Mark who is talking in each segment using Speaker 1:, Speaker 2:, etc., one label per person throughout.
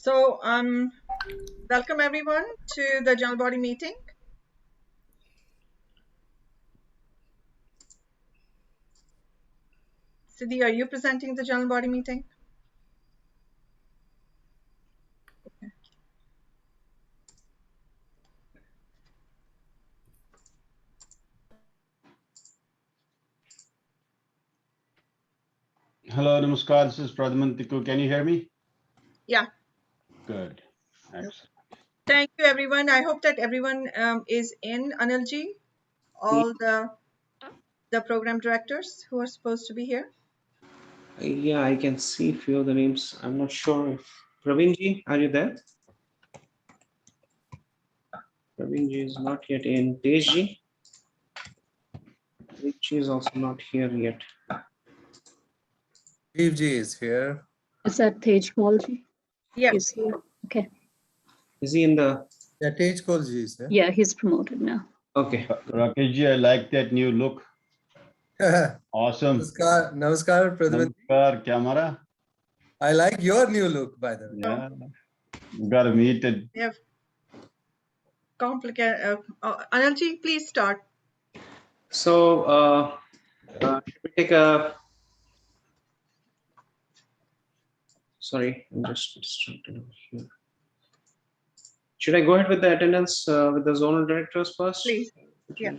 Speaker 1: So, welcome everyone to the general body meeting. Siddhi, are you presenting the general body meeting? Okay.
Speaker 2: Hello, Namaskar. This is Pradhaman Tikku. Can you hear me?
Speaker 1: Yeah.
Speaker 2: Good. Excellent.
Speaker 1: Thank you, everyone. I hope that everyone is in, Anilji, all the program directors who are supposed to be here.
Speaker 3: Yeah, I can see a few of the names. I'm not sure if Pravinji, are you there? Pravinji is not yet in. Tejji, Tejji is also not here yet.
Speaker 4: Steve G is here.
Speaker 5: Is that Tej Kaulji?
Speaker 1: Yeah.
Speaker 5: He's here. Okay.
Speaker 3: Is he in the?
Speaker 4: Yeah, Tej Kolji is there.
Speaker 5: Yeah, he's promoted now.
Speaker 3: Okay.
Speaker 2: Rakeshji, I like that new look. Awesome.
Speaker 4: Namaskar, Pradhaman.
Speaker 2: Namaskar, camera.
Speaker 4: I like your new look, by the way.
Speaker 2: Yeah. You got to meet it.
Speaker 1: We have complicated. Anilji, please start.
Speaker 3: So, should we take a? Sorry, I'm just distracted over here. Should I go ahead with the attendance with the zonal directors first?
Speaker 1: Please. Yeah.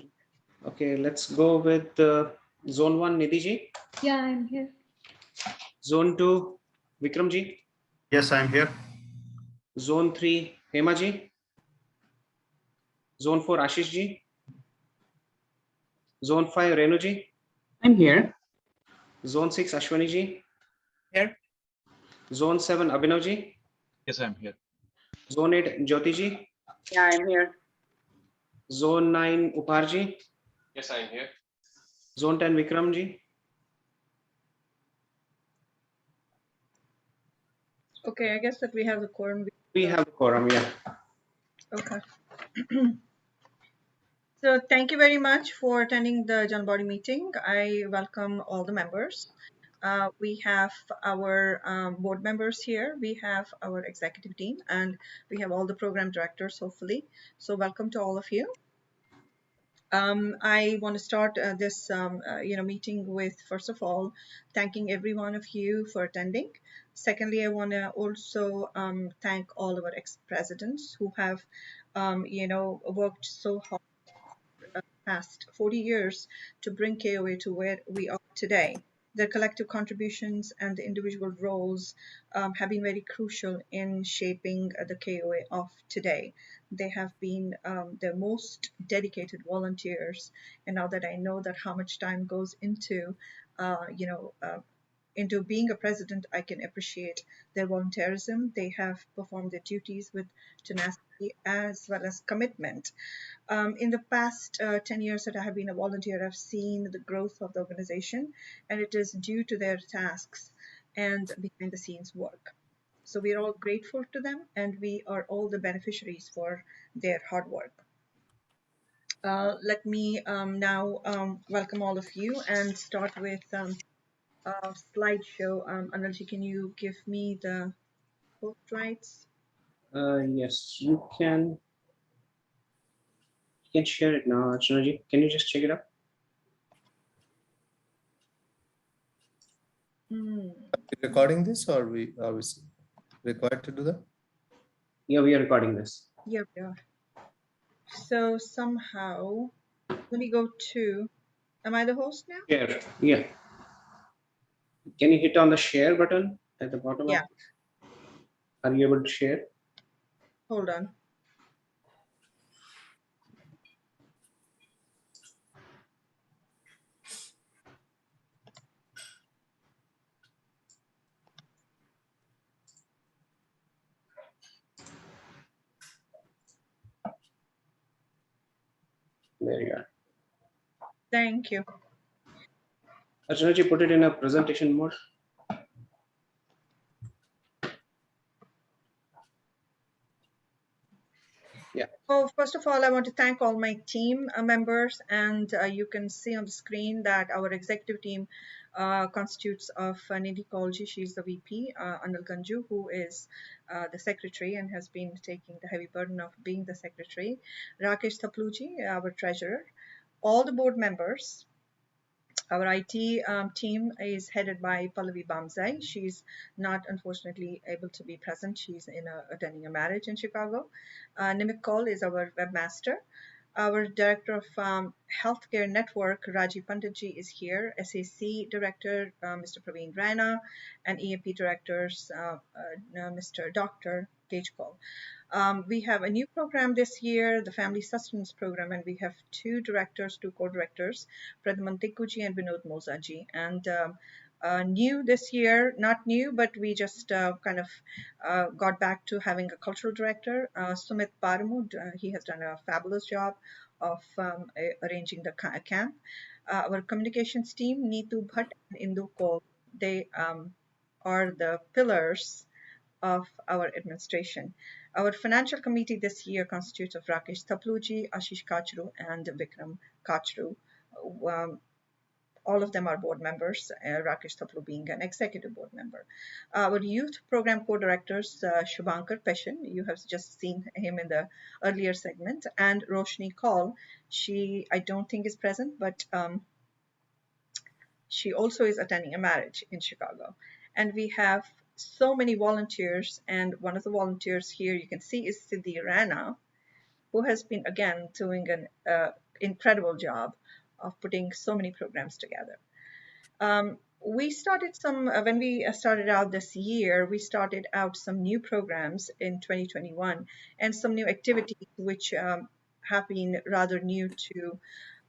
Speaker 3: Okay, let's go with zone 1, Nidhi.
Speaker 5: Yeah, I'm here.
Speaker 3: Zone 2, Vikramji.
Speaker 6: Yes, I'm here.
Speaker 3: Zone 3, Hemaji. Zone 4, Ashishji. Zone 5, Renuji.
Speaker 7: I'm here.
Speaker 3: Zone 6, Ashwaniji.
Speaker 7: Here.
Speaker 3: Zone 7, Abhinavji.
Speaker 6: Yes, I'm here.
Speaker 3: Zone 8, Jyotiji.
Speaker 7: Yeah, I'm here.
Speaker 3: Zone 9, Uparji.
Speaker 6: Yes, I'm here.
Speaker 3: Zone 10, Vikramji.
Speaker 1: Okay, I guess that we have the quorum.
Speaker 3: We have a quorum, yeah.
Speaker 1: Okay. So thank you very much for attending the general body meeting. I welcome all the members. We have our board members here. We have our executive team, and we have all the program directors, hopefully. So welcome to all of you. I want to start this meeting with, first of all, thanking every one of you for attending. Secondly, I want to also thank all of our ex-presidents who have worked so hard past 40 years to bring KOA to where we are today. Their collective contributions and the individual roles have been very crucial in shaping the KOA of today. They have been the most dedicated volunteers, and now that I know that how much time goes into into being a president, I can appreciate their volunteerism. They have performed their duties with tenacity as well as commitment. In the past 10 years that I have been a volunteer, I've seen the growth of the organization, and it is due to their tasks and behind the scenes work. So we are all grateful to them, and we are all the beneficiaries for their hard work. Let me now welcome all of you and start with slideshow. Anilji, can you give me the both slides?
Speaker 3: Yes, you can share it now, Archunaji. Can you just check it out?
Speaker 4: Are we recording this, or are we required to do that?
Speaker 3: Yeah, we are recording this.
Speaker 1: Yeah, we are. So somehow, let me go to, am I the host now?
Speaker 3: Share. Yeah. Can you hit on the share button at the bottom?
Speaker 1: Yeah.
Speaker 3: Are you able to share?
Speaker 1: Hold on.
Speaker 3: There you are.
Speaker 1: Thank you.
Speaker 3: Archunaji, put it in a presentation mode. Yeah.
Speaker 1: Oh, first of all, I want to thank all my team members, and you can see on the screen that our executive team constitutes of Nidhi Kaulji, she's the VP, Anil Ganju, who is the secretary and has been taking the heavy burden of being the secretary, Rakesh Thapluji, our treasurer, all the board members. Our IT team is headed by Pallavi Bamzai. She's not unfortunately able to be present. She's attending a marriage in Chicago. Nimit Kaul is our webmaster. Our director of healthcare network, Raji Panditji, is here. SAC director, Mr. Praveen Rana, and EAP directors, Mr. Dr. Tej Kaul. We have a new program this year, the Family Sustenance Program, and we have two directors, two co-directors, Pradhaman Tikkuji and Vinod Mozaji. And new this year, not new, but we just kind of got back to having a cultural director, Sumit Paramud. He has done a fabulous job of arranging the camp. Our communications team, Neetu Bhatt and Indu Kaul, they are the pillars of our administration. Our financial committee this year constitutes of Rakesh Thapluji, Ashish Kachru, and Vikram Kachru. Um, all of them are board members, Rakesh Thaplu being an executive board member. Our youth program co-directors, Shubhankar Peshan, you have just seen him in the earlier segment, and Roshni Kaul. She, I don't think is present, but she also is attending a marriage in Chicago. And we have so many volunteers, and one of the volunteers here you can see is Siddhi Rana, who has been again doing an incredible job of putting so many programs together. We started some, when we started out this year, we started out some new programs in 2021 and some new activities which have been rather new to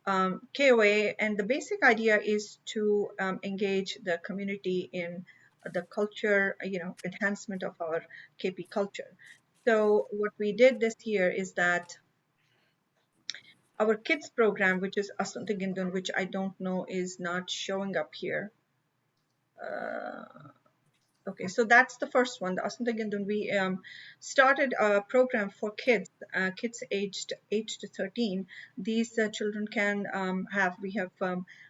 Speaker 1: KOA, and the basic idea is to engage the community in the culture, enhancement of our KP culture. So what we did this year is that our kids program, which is Asante Gindun, which I don't know is not showing up here. Okay, so that's the first one, the Asante Gindun. We started a program for kids, kids aged 8 to 13. These children can we have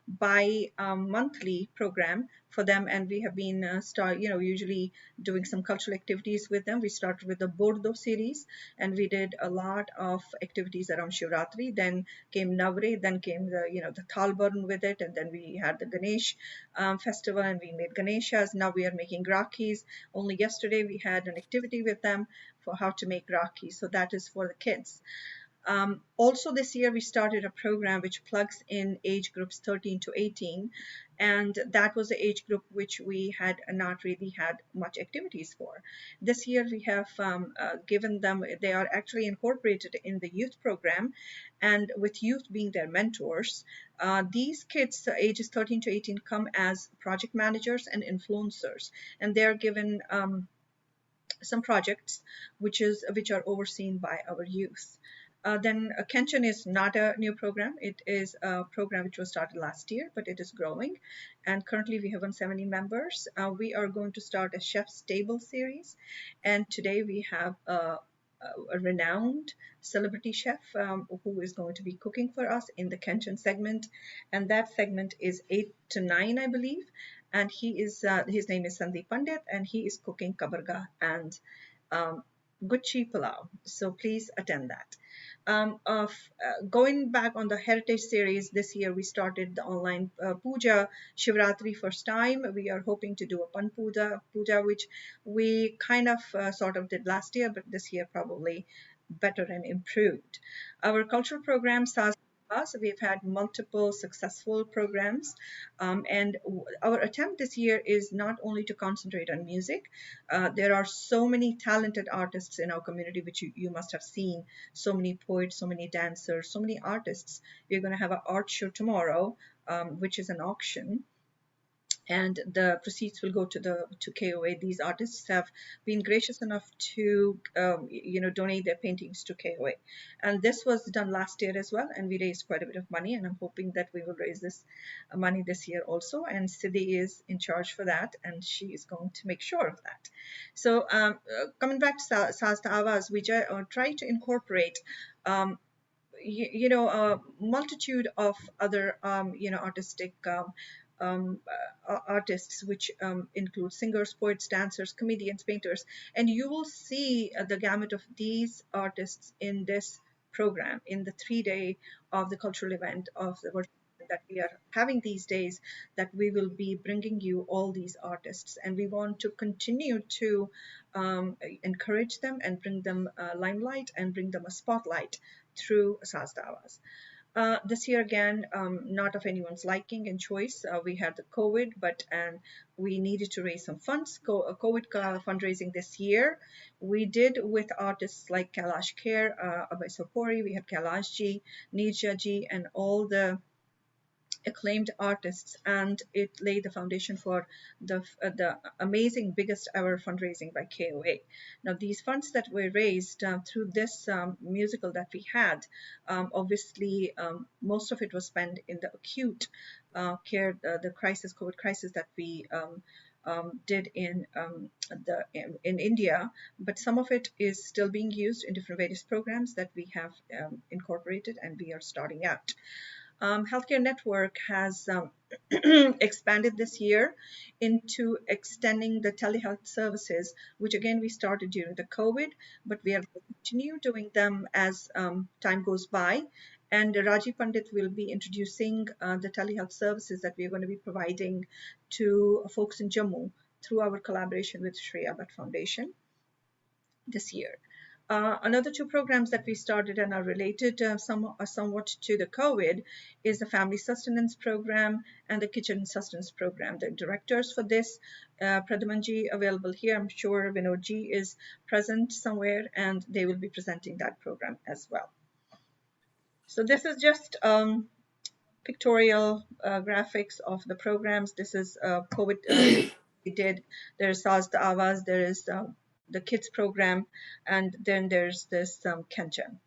Speaker 1: bi-monthly program for them, and we have been usually doing some cultural activities with them. We started with the Bordo series, and we did a lot of activities around Shivratri. Then came Navre, then came the Thalburn with it, and then we had the Ganesh festival, and we made Ganeshas. Now we are making Rakis. Only yesterday we had an activity with them for how to make Rakis. So that is for the kids. Also this year we started a program which plugs in age groups 13 to 18, and that was the age group which we had not really had much activities for. This year we have given them, they are actually incorporated in the youth program, and with youth being their mentors, these kids ages 13 to 18 come as project managers and influencers, and they are given some projects which are overseen by our youth. Then Kenshin is not a new program. It is a program which was started last year, but it is growing. And currently we have 170 members. We are going to start a Chef's Table series. And today we have a renowned celebrity chef who is going to be cooking for us in the Kenshin segment. And that segment is 8 to 9, I believe. And he is his name is Sandeep Pandit, and he is cooking kabarga and gucci pulao. So please attend that. Going back on the heritage series, this year we started the online puja Shivratri first time. We are hoping to do a pan puja, which we kind of sort of did last year, but this year probably better and improved. Our cultural program we've had multiple successful programs, and our attempt this year is not only to concentrate on music. There are so many talented artists in our community, which you must have seen, so many poets, so many dancers, so many artists. We're going to have an art show tomorrow, which is an auction, and the proceeds will go to KOA. These artists have been gracious enough to donate their paintings to KOA, and this was done last year as well, and we raised quite a bit of money, and I'm hoping that we will raise this money this year also, and Siddhi is in charge for that, and she is going to make sure of that. So coming back to Sasta Avaz, we try to incorporate a multitude of other artistic artists, which include singers, poets, dancers, comedians, painters, and you will see the gamut of these artists in this program, in the 3 day of the cultural event of the virtual that we are having these days, that we will be bringing you all these artists, and we want to continue to encourage them and bring them limelight and bring them a spotlight through Sazdavas. This year again, not of anyone's liking and choice. We had the COVID, but we needed to raise some funds. COVID fundraising this year. We did with artists like Kailash Kher, Abhay Sopori, we had Kailash ji, Nirja ji, and all the acclaimed artists, and it laid the foundation for the amazing biggest ever fundraising by KOA. Now these funds that were raised through this musical that we had, obviously most of it was spent in the acute care, the crisis, COVID crisis that we did in India, but some of it is still being used in different various programs that we have incorporated and we are starting out. Healthcare Network has expanded this year into extending the telehealth services, which again we started during the COVID, but we are going to continue doing them as time goes by. And Raji Pandit will be introducing the telehealth services that we are going to be providing to folks in Jammu through our collaboration with Shri Abhat Foundation this year. Another two programs that we started and are related somewhat to the COVID is the Family Sustenance Program and the Kitchen Sustenance Program. The directors for this, Pradhamanji available here. I'm sure Vinodji is present somewhere and they will be presenting that program as well. So this is just pictorial graphics of the programs. This is COVID we did. There's Saz the Avaz, there is the kids program, and then there's this Kenchan.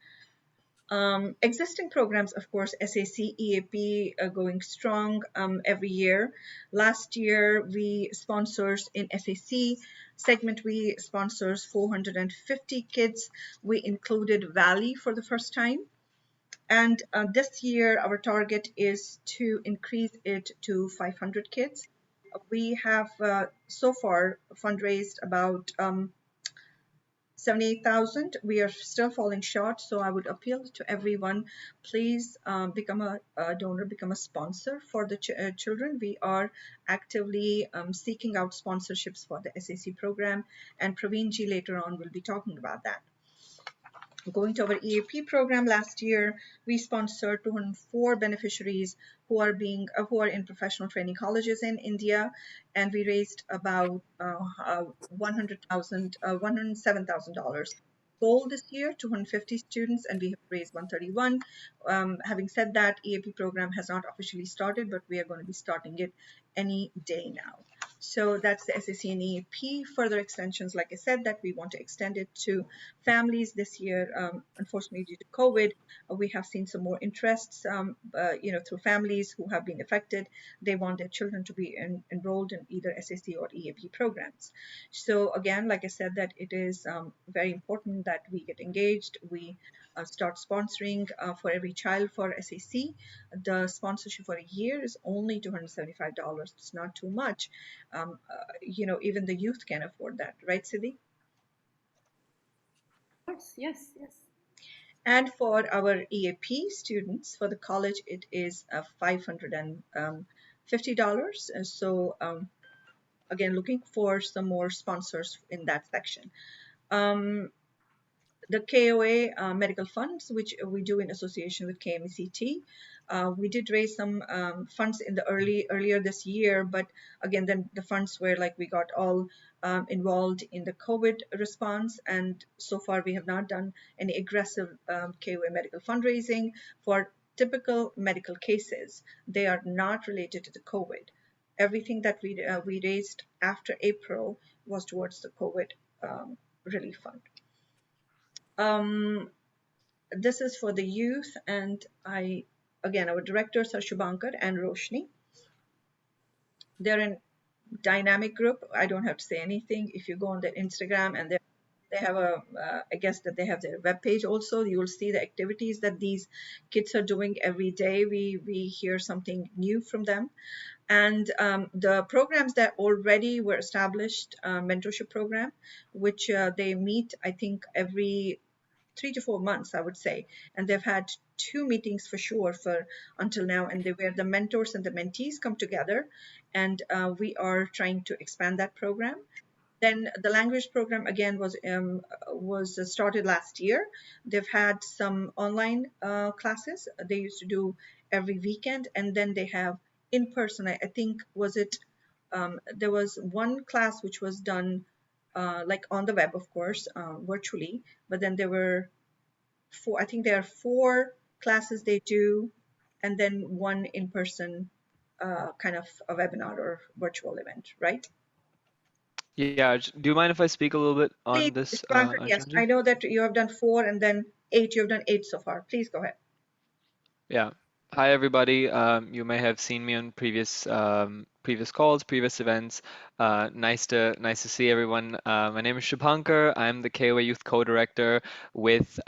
Speaker 1: Existing programs, of course, SAC, EAP going strong every year. Last year, we sponsors in SAC segment, we sponsors 450 kids. We included Valley for the first time. And this year, our target is to increase it to 500 kids. We have so far fundraised about 78,000. We are still falling short, so I would appeal to everyone, please become a donor, become a sponsor for the children. We are actively seeking out sponsorships for the SAC program, and Praveen ji later on will be talking about that. Going to our EAP program, last year we sponsored 204 beneficiaries who are in professional training colleges in India, and we raised about $107,000. Goal this year, 250 students, and we have raised 131. Having said that, EAP program has not officially started, but we are going to be starting it any day now. So that's the SAC and EAP. Further extensions, like I said, that we want to extend it to families this year. Unfortunately, due to COVID, we have seen some more interests, through families who have been affected. They want their children to be enrolled in either SAC or EAP programs. So again, like I said, that it is very important that we get engaged. We start sponsoring for every child for SAC. The sponsorship for a year is only $275. It's not too much. Even the youth can afford that, right, Siddhi?
Speaker 8: Yes.
Speaker 1: And for our EAP students, for the college, it is $550. So again, looking for some more sponsors in that section. The KOA medical funds, which we do in association with KMECT. We did raise some funds in the earlier this year, but again, then the funds were like we got all involved in the COVID response, and so far we have not done any aggressive KOA medical fundraising for typical medical cases. They are not related to the COVID. Everything that we raised after April was towards the COVID relief fund. This is for the youth, and our directors are Shubhankar and Roshni. They're in dynamic group. I don't have to say anything. If you go on their Instagram and their They have a, I guess that they have their webpage also. You will see the activities that these kids are doing every day. We hear something new from them. And the programs that already were established, mentorship program, which they meet, I think, every 3 to 4 months, I would say. And they've had 2 meetings for sure for until now, and they where the mentors and the mentees come together, and we are trying to expand that program. Then the language program again was started last year. They've had some online classes. They used to do every weekend, and then they have in person. I think was it there was one class which was done like on the web, of course, virtually. But then there were four. I think there are 4 classes they do, and then one in person kind of a webinar or virtual event, right?
Speaker 8: Yeah, do you mind if I speak a little bit
Speaker 1: Please,
Speaker 8: on this,
Speaker 1: Shankar, yes, I
Speaker 8: Archanaji?
Speaker 1: know that you have done 4 and then 8. You've done 8 so far. Please go ahead.
Speaker 8: Yeah. Hi, everybody. You may have seen me on previous calls, previous events. Nice to see everyone. My name is Shubhankar. I'm the KOA Youth Co-Director with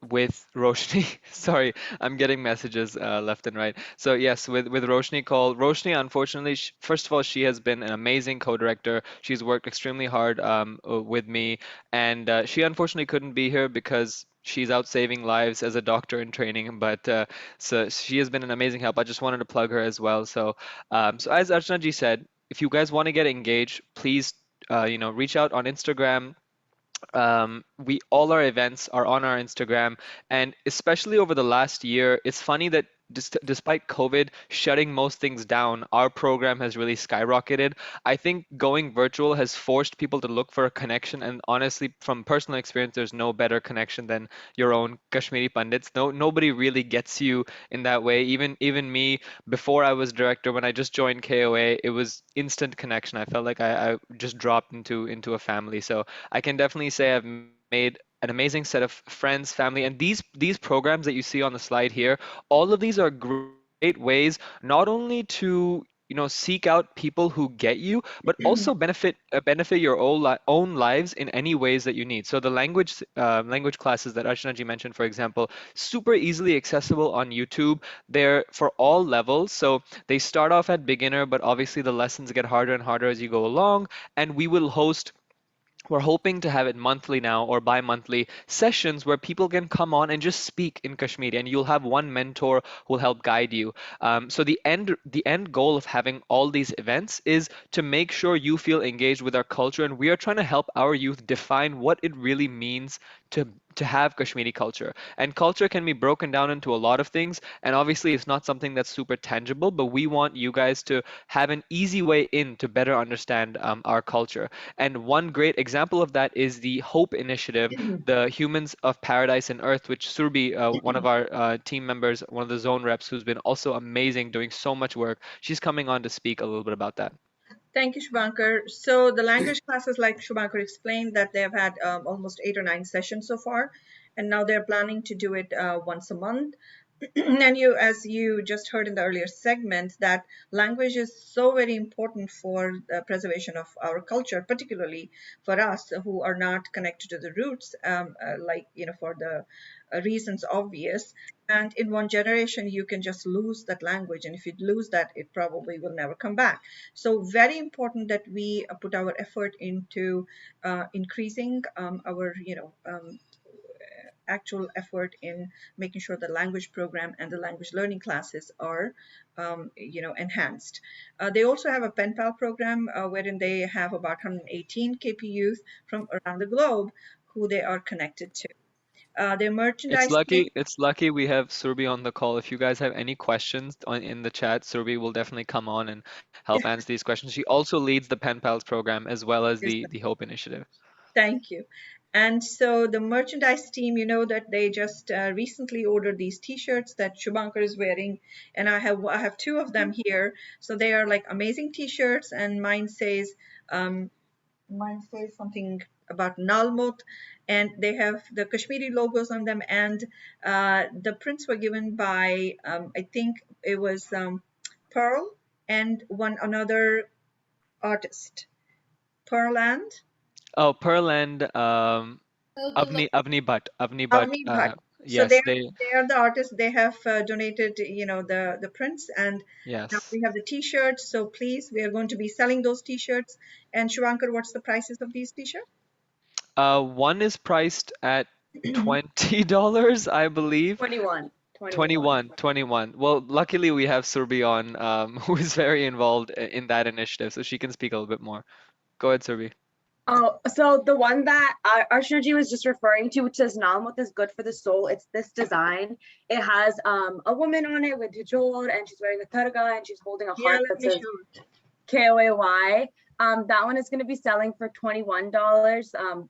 Speaker 8: Roshni. Sorry, I'm getting messages left and right. So yes, with Roshni call. Roshni, unfortunately, first of all, she has been an amazing co-director. She's worked extremely hard with me, and she unfortunately couldn't be here because she's out saving lives as a doctor in training. But so she has been an amazing help. I just wanted to plug her as well. So as Archana ji said, if you guys want to get engaged, please reach out on Instagram. We all our events are on our Instagram, and especially over the last year, it's funny that despite COVID shutting most things down, our program has really skyrocketed. I think going virtual has forced people to look for a connection, and honestly, from personal experience, there's no better connection than your own Kashmiri Pandits. Nobody really gets you in that way. Even me, before I was director, when I just joined KOA, it was instant connection. I felt like I just dropped into a family. So I can definitely say I've made an amazing set of friends, family, and these programs that you see on the slide here, all of these are great ways not only to seek out people who get you, but also benefit your own lives in any ways that you need. So the language classes that Archana ji mentioned, for example, super easily accessible on YouTube. They're for all levels. So they start off at beginner, but obviously the lessons get harder and harder as you go along. And we're hoping to have it monthly now or bi-monthly sessions where people can come on and just speak in Kashmiri, and you'll have one mentor who will help guide you. So the end goal of having all these events is to make sure you feel engaged with our culture, and we are trying to help our youth define what it really means to have Kashmiri culture. And culture can be broken down into a lot of things, and obviously it's not something that's super tangible, but we want you guys to have an easy way in to better understand our culture. And one great example of that is the Hope Initiative, the Humans of Paradise and Earth, which Surbi, one of our team members, one of the zone reps, who's been also amazing, doing so much work, she's coming on to speak a little bit about that.
Speaker 1: Thank you, Shubhankar. So the language classes, like Shubhankar explained, that they've had almost 8 or 9 sessions so far, and now they're planning to do it once a month. And as you just heard in the earlier segment, that language is so very important for the preservation of our culture, particularly for us who are not connected to the roots, like for the reasons obvious. And in one generation, you can just lose that language, and if you lose that, it probably will never come back. So very important that we put our effort into increasing our actual effort in making sure the language program and the language learning classes are enhanced. They also have a pen pal program wherein they have about 118 KP youth from around the globe who they are connected to. Their
Speaker 8: It's
Speaker 1: merchandise team.
Speaker 8: lucky, it's lucky we have Surbi on the call. If you guys have any questions in the chat, Surbi will definitely come on and help answer these questions. She also leads the Pen Pals program as well as the Hope Initiative.
Speaker 1: Thank you. And so the merchandise team, that they just recently ordered these T-shirts that Shubhankar is wearing, and I have 2 of them here. So they are like amazing T-shirts, and mine says something about Nalmut, and they have the Kashmiri logos on them, and the prints were given by I think it was Pearl and one another artist, Pearl and
Speaker 8: Oh, Pearl and Avni Bhatt.
Speaker 1: Avni Bhatt. So
Speaker 8: Yes, they.
Speaker 1: they are the artists. They have donated, the prints, and now
Speaker 8: Yes.
Speaker 1: we have the T-shirts. So please, we are going to be selling those T-shirts. And Shivankar, what's the prices of these T-shirts?
Speaker 8: One is priced at $20, I believe.
Speaker 7: 21.
Speaker 8: 21. Well, luckily we have Surbi on, who is very involved in that initiative, so she can speak a little bit more. Go ahead, Surbi.
Speaker 7: Oh, so the one that Arshanaji was just referring to, which says Namath is good for the soul, it's this design. It has a woman on it with hijab, and she's wearing a targa, and she's holding a
Speaker 1: Yeah,
Speaker 7: heart
Speaker 1: let
Speaker 7: that
Speaker 1: me
Speaker 7: says
Speaker 1: show it.
Speaker 7: KOA. That one is going to be selling for $21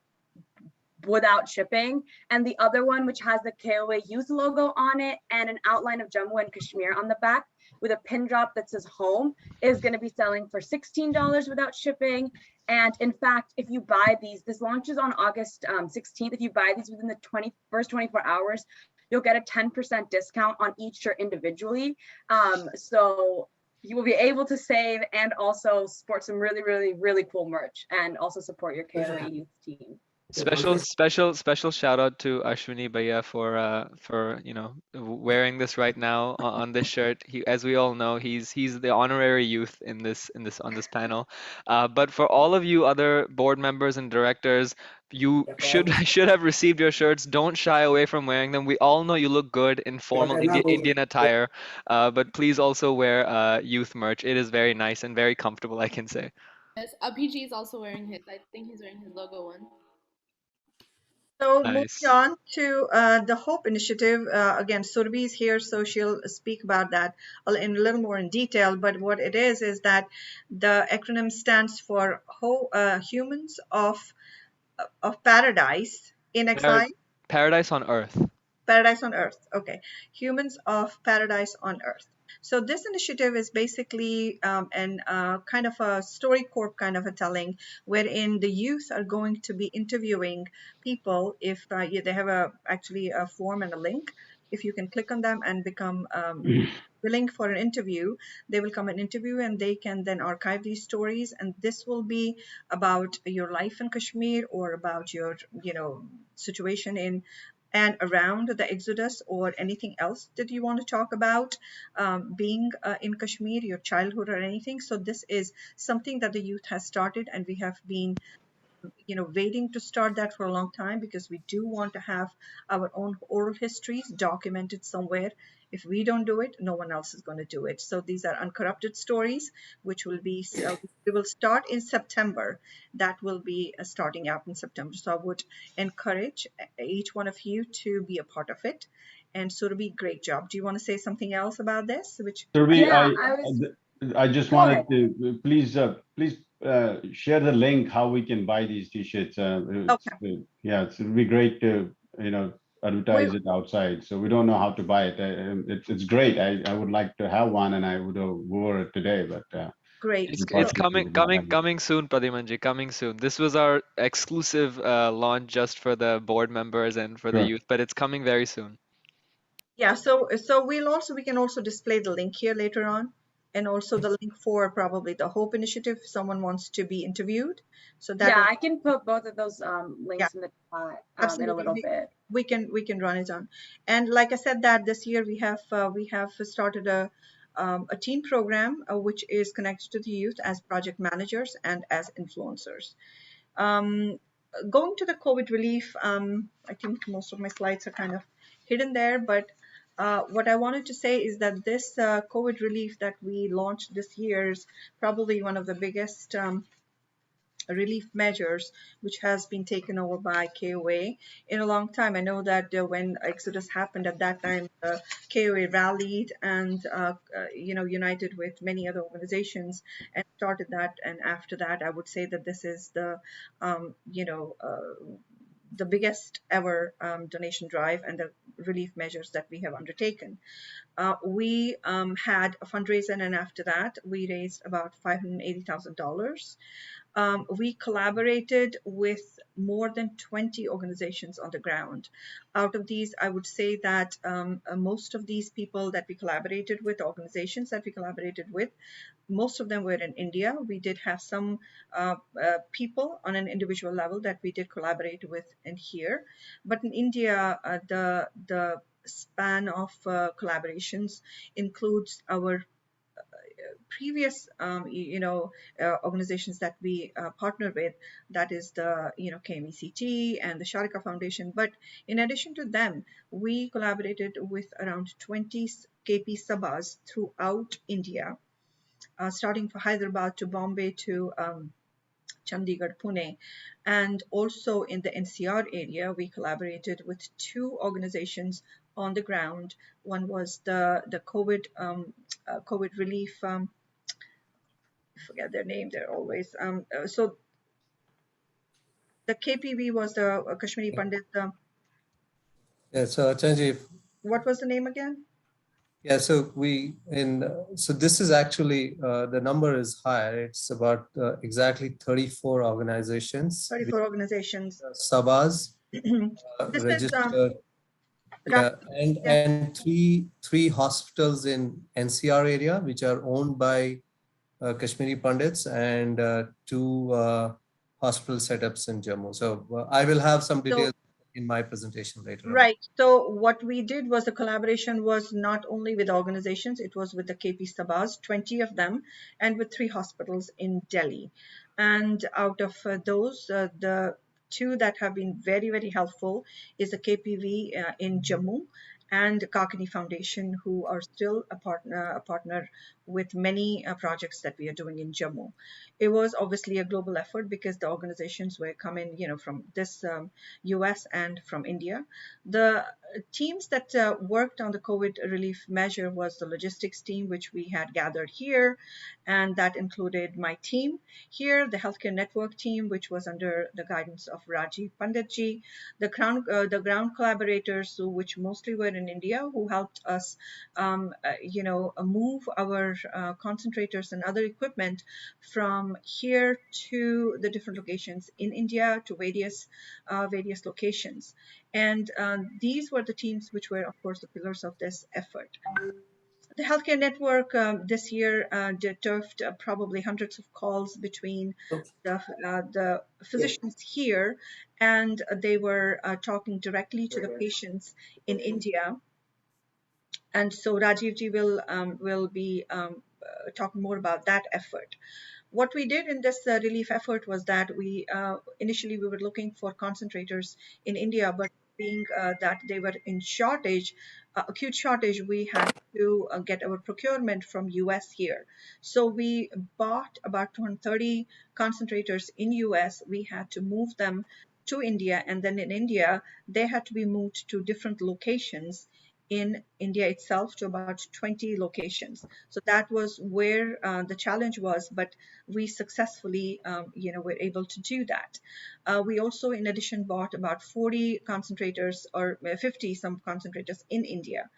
Speaker 7: without shipping. And the other one, which has the KOA youth logo on it and an outline of Jammu and Kashmir on the back with a pin drop that says home, is going to be selling for $16 without shipping. And in fact, if you buy these, this launches on August 16th. If you buy these within the first 24 hours, you'll get a 10% discount on each shirt individually. So you will be able to save and also support some really, really, really cool merch, and also support your KOA youth team.
Speaker 8: Special shout out to Ashwini Bhaiya for wearing this right now on this shirt. As we all know, he's the honorary youth on this panel. But for all of you other board members and directors, you should have received your shirts. Don't shy away from wearing them. We all know you look good in formal Indian attire, but please also wear youth merch. It is very nice and very comfortable, I can say.
Speaker 9: Yes, Abhijit is also wearing his. I think he's wearing his logo one.
Speaker 1: So moving
Speaker 8: Nice.
Speaker 1: on to the Hope Initiative. Again, Surbi is here, so she'll speak about that in a little more in detail. But what it is that the acronym stands for Humans of Paradise in Exile.
Speaker 8: Paradise on Earth.
Speaker 1: Paradise on Earth. Okay. Humans of Paradise on Earth. So this initiative is basically an kind of a story corp kind of a telling, wherein the youth are going to be interviewing people. If they have actually a form and a link, if you can click on them and become willing for an interview, they will come and interview, and they can then archive these stories. And this will be about your life in Kashmir, or about your situation in and around the Exodus, or anything else that you want to talk about, being in Kashmir, your childhood or anything. So this is something that the youth has started, and we have been waiting to start that for a long time, because we do want to have our own oral histories documented somewhere. If we don't do it, no one else is going to do it. So these are uncorrupted stories, which will be, we will start in September. That will be starting out in September. So I would encourage each one of you to be a part of it. And so it'll be a great job. Do you want to say something else about this?
Speaker 2: Surbi,
Speaker 7: Yeah,
Speaker 2: I just
Speaker 7: Go
Speaker 2: wanted
Speaker 7: ahead.
Speaker 2: to please share the link how we can buy these t-shirts. Yeah, it would be great to advertise it outside. So we don't know how to buy it. It's great. I would like to have one, and I would have wore it today, but
Speaker 1: Great.
Speaker 8: It's
Speaker 2: unfortunately we don't have it.
Speaker 8: coming soon, Padimanji, coming soon. This was our exclusive launch just for the board members and for the
Speaker 2: Sure.
Speaker 8: youth, but it's coming very soon.
Speaker 1: Yeah, so we can also display the link here later on, and also the link for probably the Hope Initiative if someone wants to be interviewed. So that
Speaker 7: Yeah, I can put both of those links in the chat in a
Speaker 1: absolutely
Speaker 7: little bit.
Speaker 1: we can run it on. And like I said, that this year we have started a teen program which is connected to the youth as project managers and as influencers. Going to the COVID relief, I think most of my slides are kind of hidden there, but what I wanted to say is that this COVID relief that we launched this year is probably one of the biggest relief measures which has been taken over by KOA in a long time. I know that when Exodus happened at that time, KOA rallied and united with many other organizations and started that. And after that, I would say that this is the biggest ever donation drive and the relief measures that we have undertaken. We had a fundraiser, and after that, we raised about $580,000. We collaborated with more than 20 organizations on the ground. Out of these, I would say that most of these people that we collaborated with, organizations that we collaborated with, most of them were in India. We did have some people on an individual level that we did collaborate with in here, but in India, the span of collaborations includes our previous organizations that we partner with, that is the KMECT and the Sharika Foundation. But in addition to them, we collaborated with around 20 KP Sabhas throughout India, starting from Hyderabad to Bombay to Chandigarh, Pune, and also in the NCR area, we collaborated with two organizations on the ground. One was the COVID relief. I forget their name. They're always so. The KPV was the Kashmiri Pandit.
Speaker 4: Yeah, so Chanji,
Speaker 1: What was the name again?
Speaker 4: yeah, so so this is actually, the number is higher. It's about exactly 34 organizations,
Speaker 1: 34 organizations.
Speaker 4: Sabas,
Speaker 1: This is
Speaker 4: registered, yeah, and three hospitals in NCR area, which are owned by Kashmiri Pandits, and two hospital setups in Jammu. So I will have some details in my presentation later.
Speaker 1: Right. So what we did was the collaboration was not only with organizations, it was with the KP Sabas, 20 of them, and with 3 hospitals in Delhi. And out of those, the two that have been very, very helpful is the KPV in Jammu and Kakani Foundation, who are still a partner with many projects that we are doing in Jammu. It was obviously a global effort because the organizations were coming, from this US and from India. The teams that worked on the COVID relief measure was the logistics team, which we had gathered here, and that included my team here, the healthcare network team, which was under the guidance of Rajiv Panditji, the ground collaborators, which mostly were in India, who helped us, move our concentrators and other equipment from here to the different locations in India to various locations. And these were the teams which were, of course, the pillars of this effort. The healthcare network this year turfed probably hundreds of calls between the physicians here, and they were talking directly to the patients in India. And so Rajivji will be talking more about that effort. What we did in this relief effort was that we initially we were looking for concentrators in India, but being that they were in shortage, acute shortage, we had to get our procurement from US here. So we bought about 230 concentrators in US. We had to move them to India, and then in India, they had to be moved to different locations in India itself, to about 20 locations. So that was where the challenge was, but we successfully, were able to do that. We also, in addition, bought about 40 concentrators, or 50 some concentrators in India.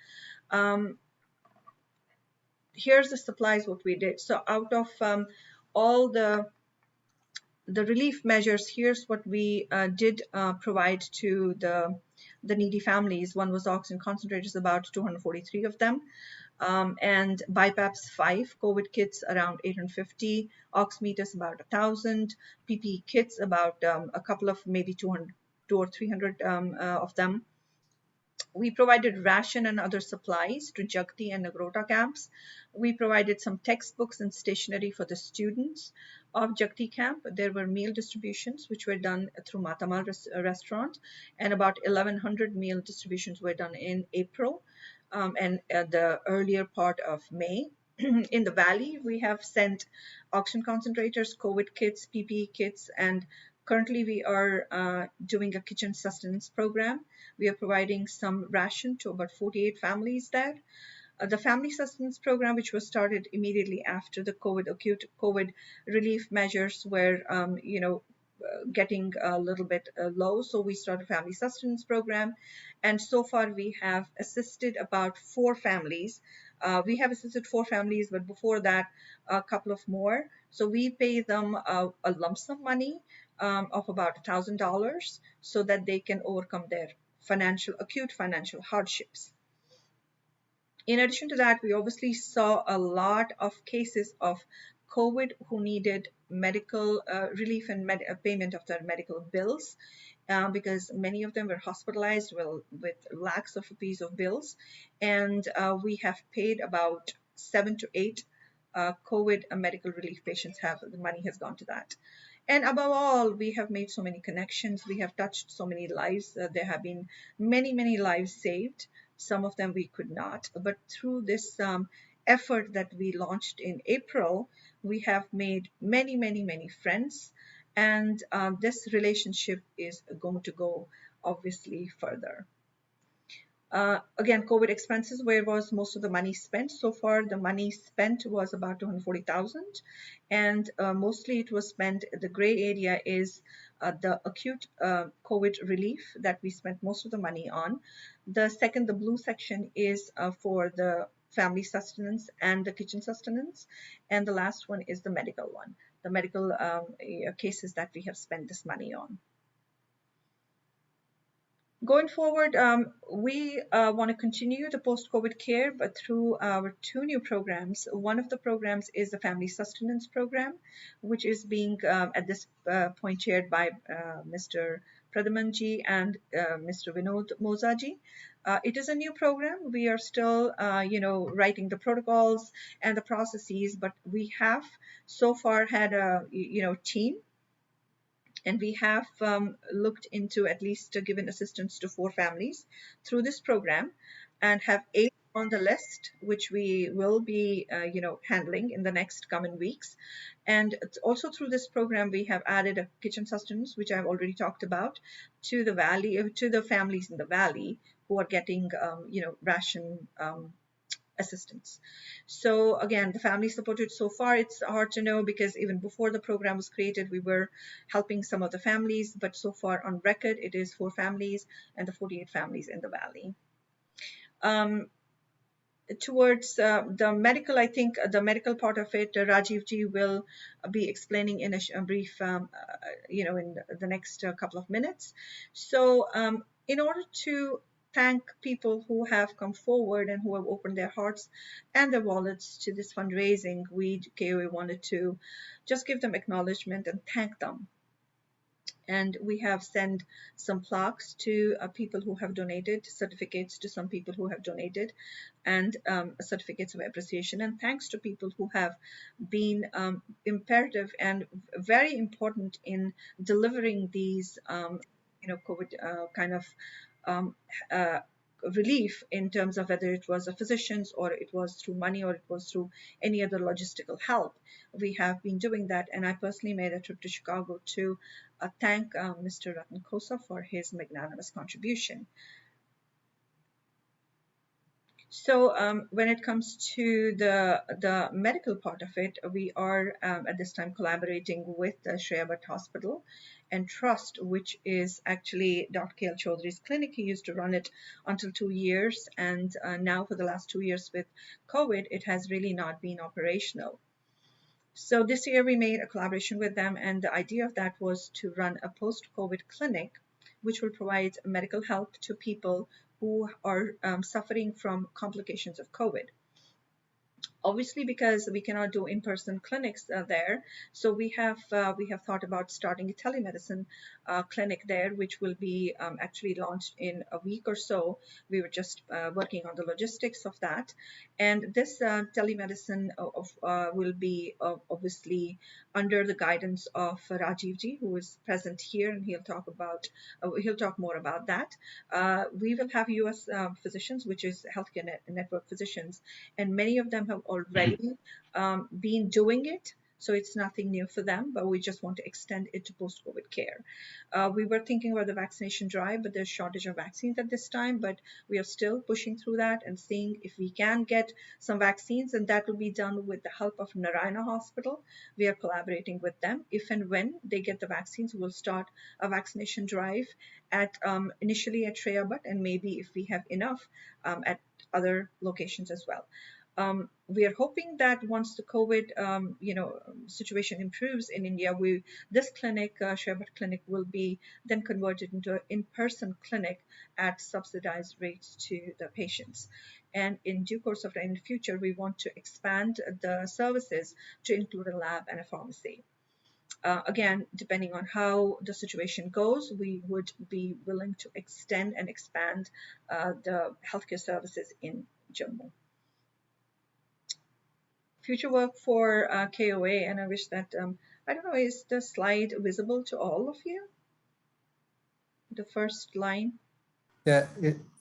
Speaker 1: Here's the supplies, what we did. So out of all the relief measures, here's what we did provide to the needy families. One was oxygen concentrators, about 243 of them. And BiPAPs 5, COVID kits around 850, ox meters about 1,000, PPE kits about a couple of maybe 200 or 300 of them. We provided ration and other supplies to Jagti and Nagrota camps. We provided some textbooks and stationery for the students of Jagti camp. There were meal distributions which were done through Matamal restaurant, and about 1,100 meal distributions were done in April and the earlier part of May. In the valley, we have sent oxygen concentrators, COVID kits, PPE kits, and currently we are doing a kitchen sustenance program. We are providing some ration to about 48 families there. The family sustenance program, which was started immediately after the acute COVID relief measures were, getting a little bit low. So we started a family sustenance program. And so far we have assisted about 4 families. We have assisted 4 families, but before that, a couple of more. So we pay them a lump sum money of about $1,000 so that they can overcome their acute financial hardships. In addition to that, we obviously saw a lot of cases of COVID who needed medical relief and payment of their medical bills because many of them were hospitalized with lakhs of rupees of bills. And we have paid about 7 to 8 COVID medical relief patients the money has gone to that. And above all, we have made so many connections. We have touched so many lives. There have been many, many lives saved. Some of them we could not. But through this effort that we launched in April, we have made many, many, many friends. And this relationship is going to go obviously further. Again, COVID expenses, where was most of the money spent? So far, the money spent was about 240,000, and mostly it was spent. The gray area is the acute COVID relief that we spent most of the money on. The blue section is for the family sustenance and the kitchen sustenance, and the last one is the medical one, the medical cases that we have spent this money on. Going forward, we want to continue the post-COVID care, but through our 2 new programs. One of the programs is the Family Sustenance Program, which is being at this point chaired by Mr. Pradhamanji and Mr. Vinod Mozaji. It is a new program. We are still, writing the protocols and the processes, but we have so far had a, team. And we have looked into at least given assistance to 4 families through this program and have 8 on the list, which we will be, handling in the next coming weeks. And also through this program, we have added a kitchen sustenance, which I've already talked about, to the families in the valley who are getting, ration assistance. So again, the family supported so far, it's hard to know because even before the program was created, we were helping some of the families, but so far on record, it is 4 families and the 48 families in the valley. Towards the medical, I think the medical part of it, Rajiv ji will be explaining in a brief, in the next couple of minutes. So in order to thank people who have come forward and who have opened their hearts and their wallets to this fundraising, we, KOA, wanted to just give them acknowledgement and thank them. And we have sent some plaques to people who have donated, certificates to some people who have donated, and certificates of appreciation and thanks to people who have been imperative and very important in delivering these, COVID kind of relief in terms of whether it was a physicians or it was through money or it was through any other logistical help. We have been doing that, and I personally made a trip to Chicago to thank Mr. Ratan Khosa for his magnanimous contribution. So when it comes to the medical part of it, we are at this time collaborating with the Shreya Bhatt Hospital and Trust, which is actually Dr. K.L. Chaudhary's clinic. He used to run it until 2 years, and now for the last 2 years with COVID, it has really not been operational. So this year we made a collaboration with them, and the idea of that was to run a post-COVID clinic, which will provide medical help to people who are suffering from complications of COVID. Obviously, because we cannot do in-person clinics there, so we have thought about starting a telemedicine clinic there, which will be actually launched in a week or so. We were just working on the logistics of that, and this telemedicine will be obviously under the guidance of Rajiv ji, who is present here, and he'll talk more about that. We will have US physicians, which is healthcare network physicians, and many of them have already been doing it. So it's nothing new for them, but we just want to extend it to post-COVID care. We were thinking about the vaccination drive, but there's shortage of vaccines at this time, but we are still pushing through that and seeing if we can get some vaccines, and that will be done with the help of Narayana Hospital. We are collaborating with them. If and when they get the vaccines, we'll start a vaccination drive at initially at Shreya Bhatt, and maybe if we have enough at other locations as well. We are hoping that once the COVID, situation improves in India, this clinic, Sherbet Clinic, will be then converted into an in-person clinic at subsidized rates to the patients. And in due course of time in the future, we want to expand the services to include a lab and a pharmacy. Again, depending on how the situation goes, we would be willing to extend and expand the healthcare services in Jammu. Future work for KOA, and I wish that, I don't know, is the slide visible to all of you? The first line?
Speaker 4: Yeah,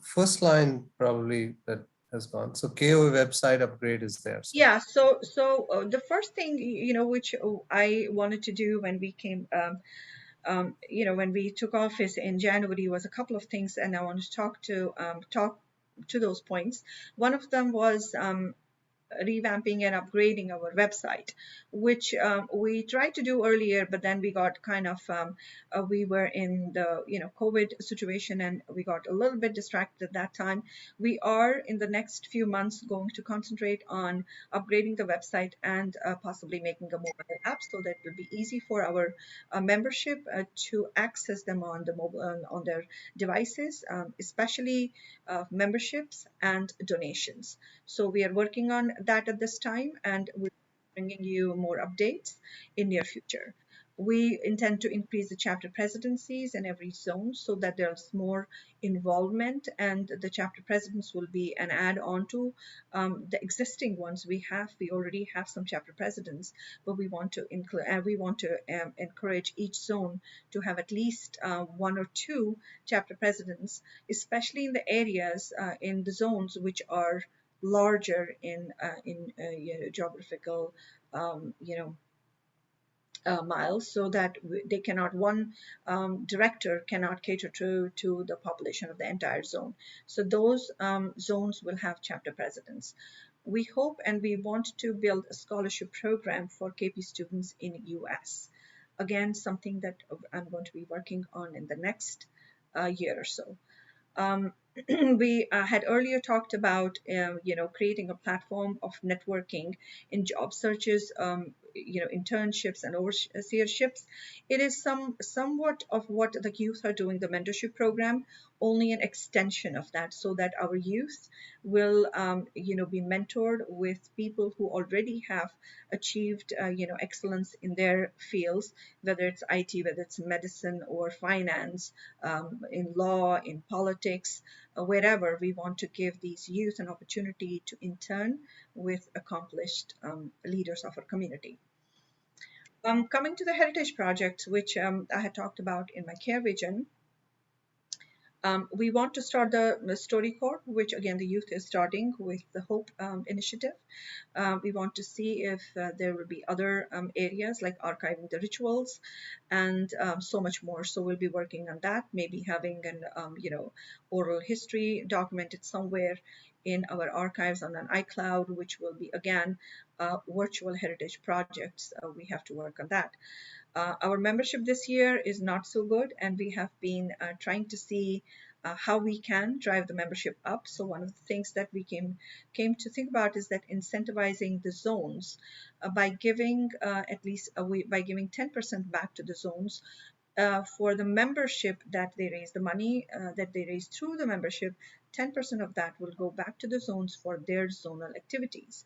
Speaker 4: first line probably that has gone. So KOA website upgrade is there. So.
Speaker 1: Yeah, so the first thing, which I wanted to do when we came, when we took office in January, was a couple of things, and I want to talk to those points. One of them was revamping and upgrading our website, which we tried to do earlier, but then we got kind of we were in the COVID situation, and we got a little bit distracted at that time. We are in the next few months going to concentrate on upgrading the website and possibly making a mobile app so that it will be easy for our membership to access them on the mobile on their devices, especially memberships and donations. So we are working on that at this time, and we're bringing you more updates in near future. We intend to increase the chapter presidencies in every zone so that there's more involvement, and the chapter presidents will be an add-on to the existing ones we have. We already have some chapter presidents, but we want to encourage each zone to have at least one or two chapter presidents, especially in the areas in the zones which are larger in geographical miles, so that they cannot one director cannot cater to the population of the entire zone. So those zones will have chapter presidents. We hope and we want to build a scholarship program for KP students in US. Again, something that I'm going to be working on in the next year or so. We had earlier talked about, creating a platform of networking in job searches, internships and overseerships. It is somewhat of what the youth are doing, the mentorship program, only an extension of that, so that our youth will, be mentored with people who already have achieved, excellence in their fields, whether it's IT, whether it's medicine or finance, in law, in politics, wherever. We want to give these youth an opportunity to intern with accomplished leaders of our community. Coming to the heritage project, which I had talked about in my care vision, we want to start the story court, which again the youth is starting with the Hope initiative. We want to see if there will be other areas like archiving the rituals and so much more. So we'll be working on that, maybe having an oral history documented somewhere in our archives on an iCloud, which will be again virtual heritage projects. We have to work on that. Our membership this year is not so good, and we have been trying to see how we can drive the membership up. So one of the things that we came to think about is that incentivizing the zones by giving by giving 10% back to the zones for the membership that they raise, the money that they raise through the membership. 10% of that will go back to the zones for their zonal activities.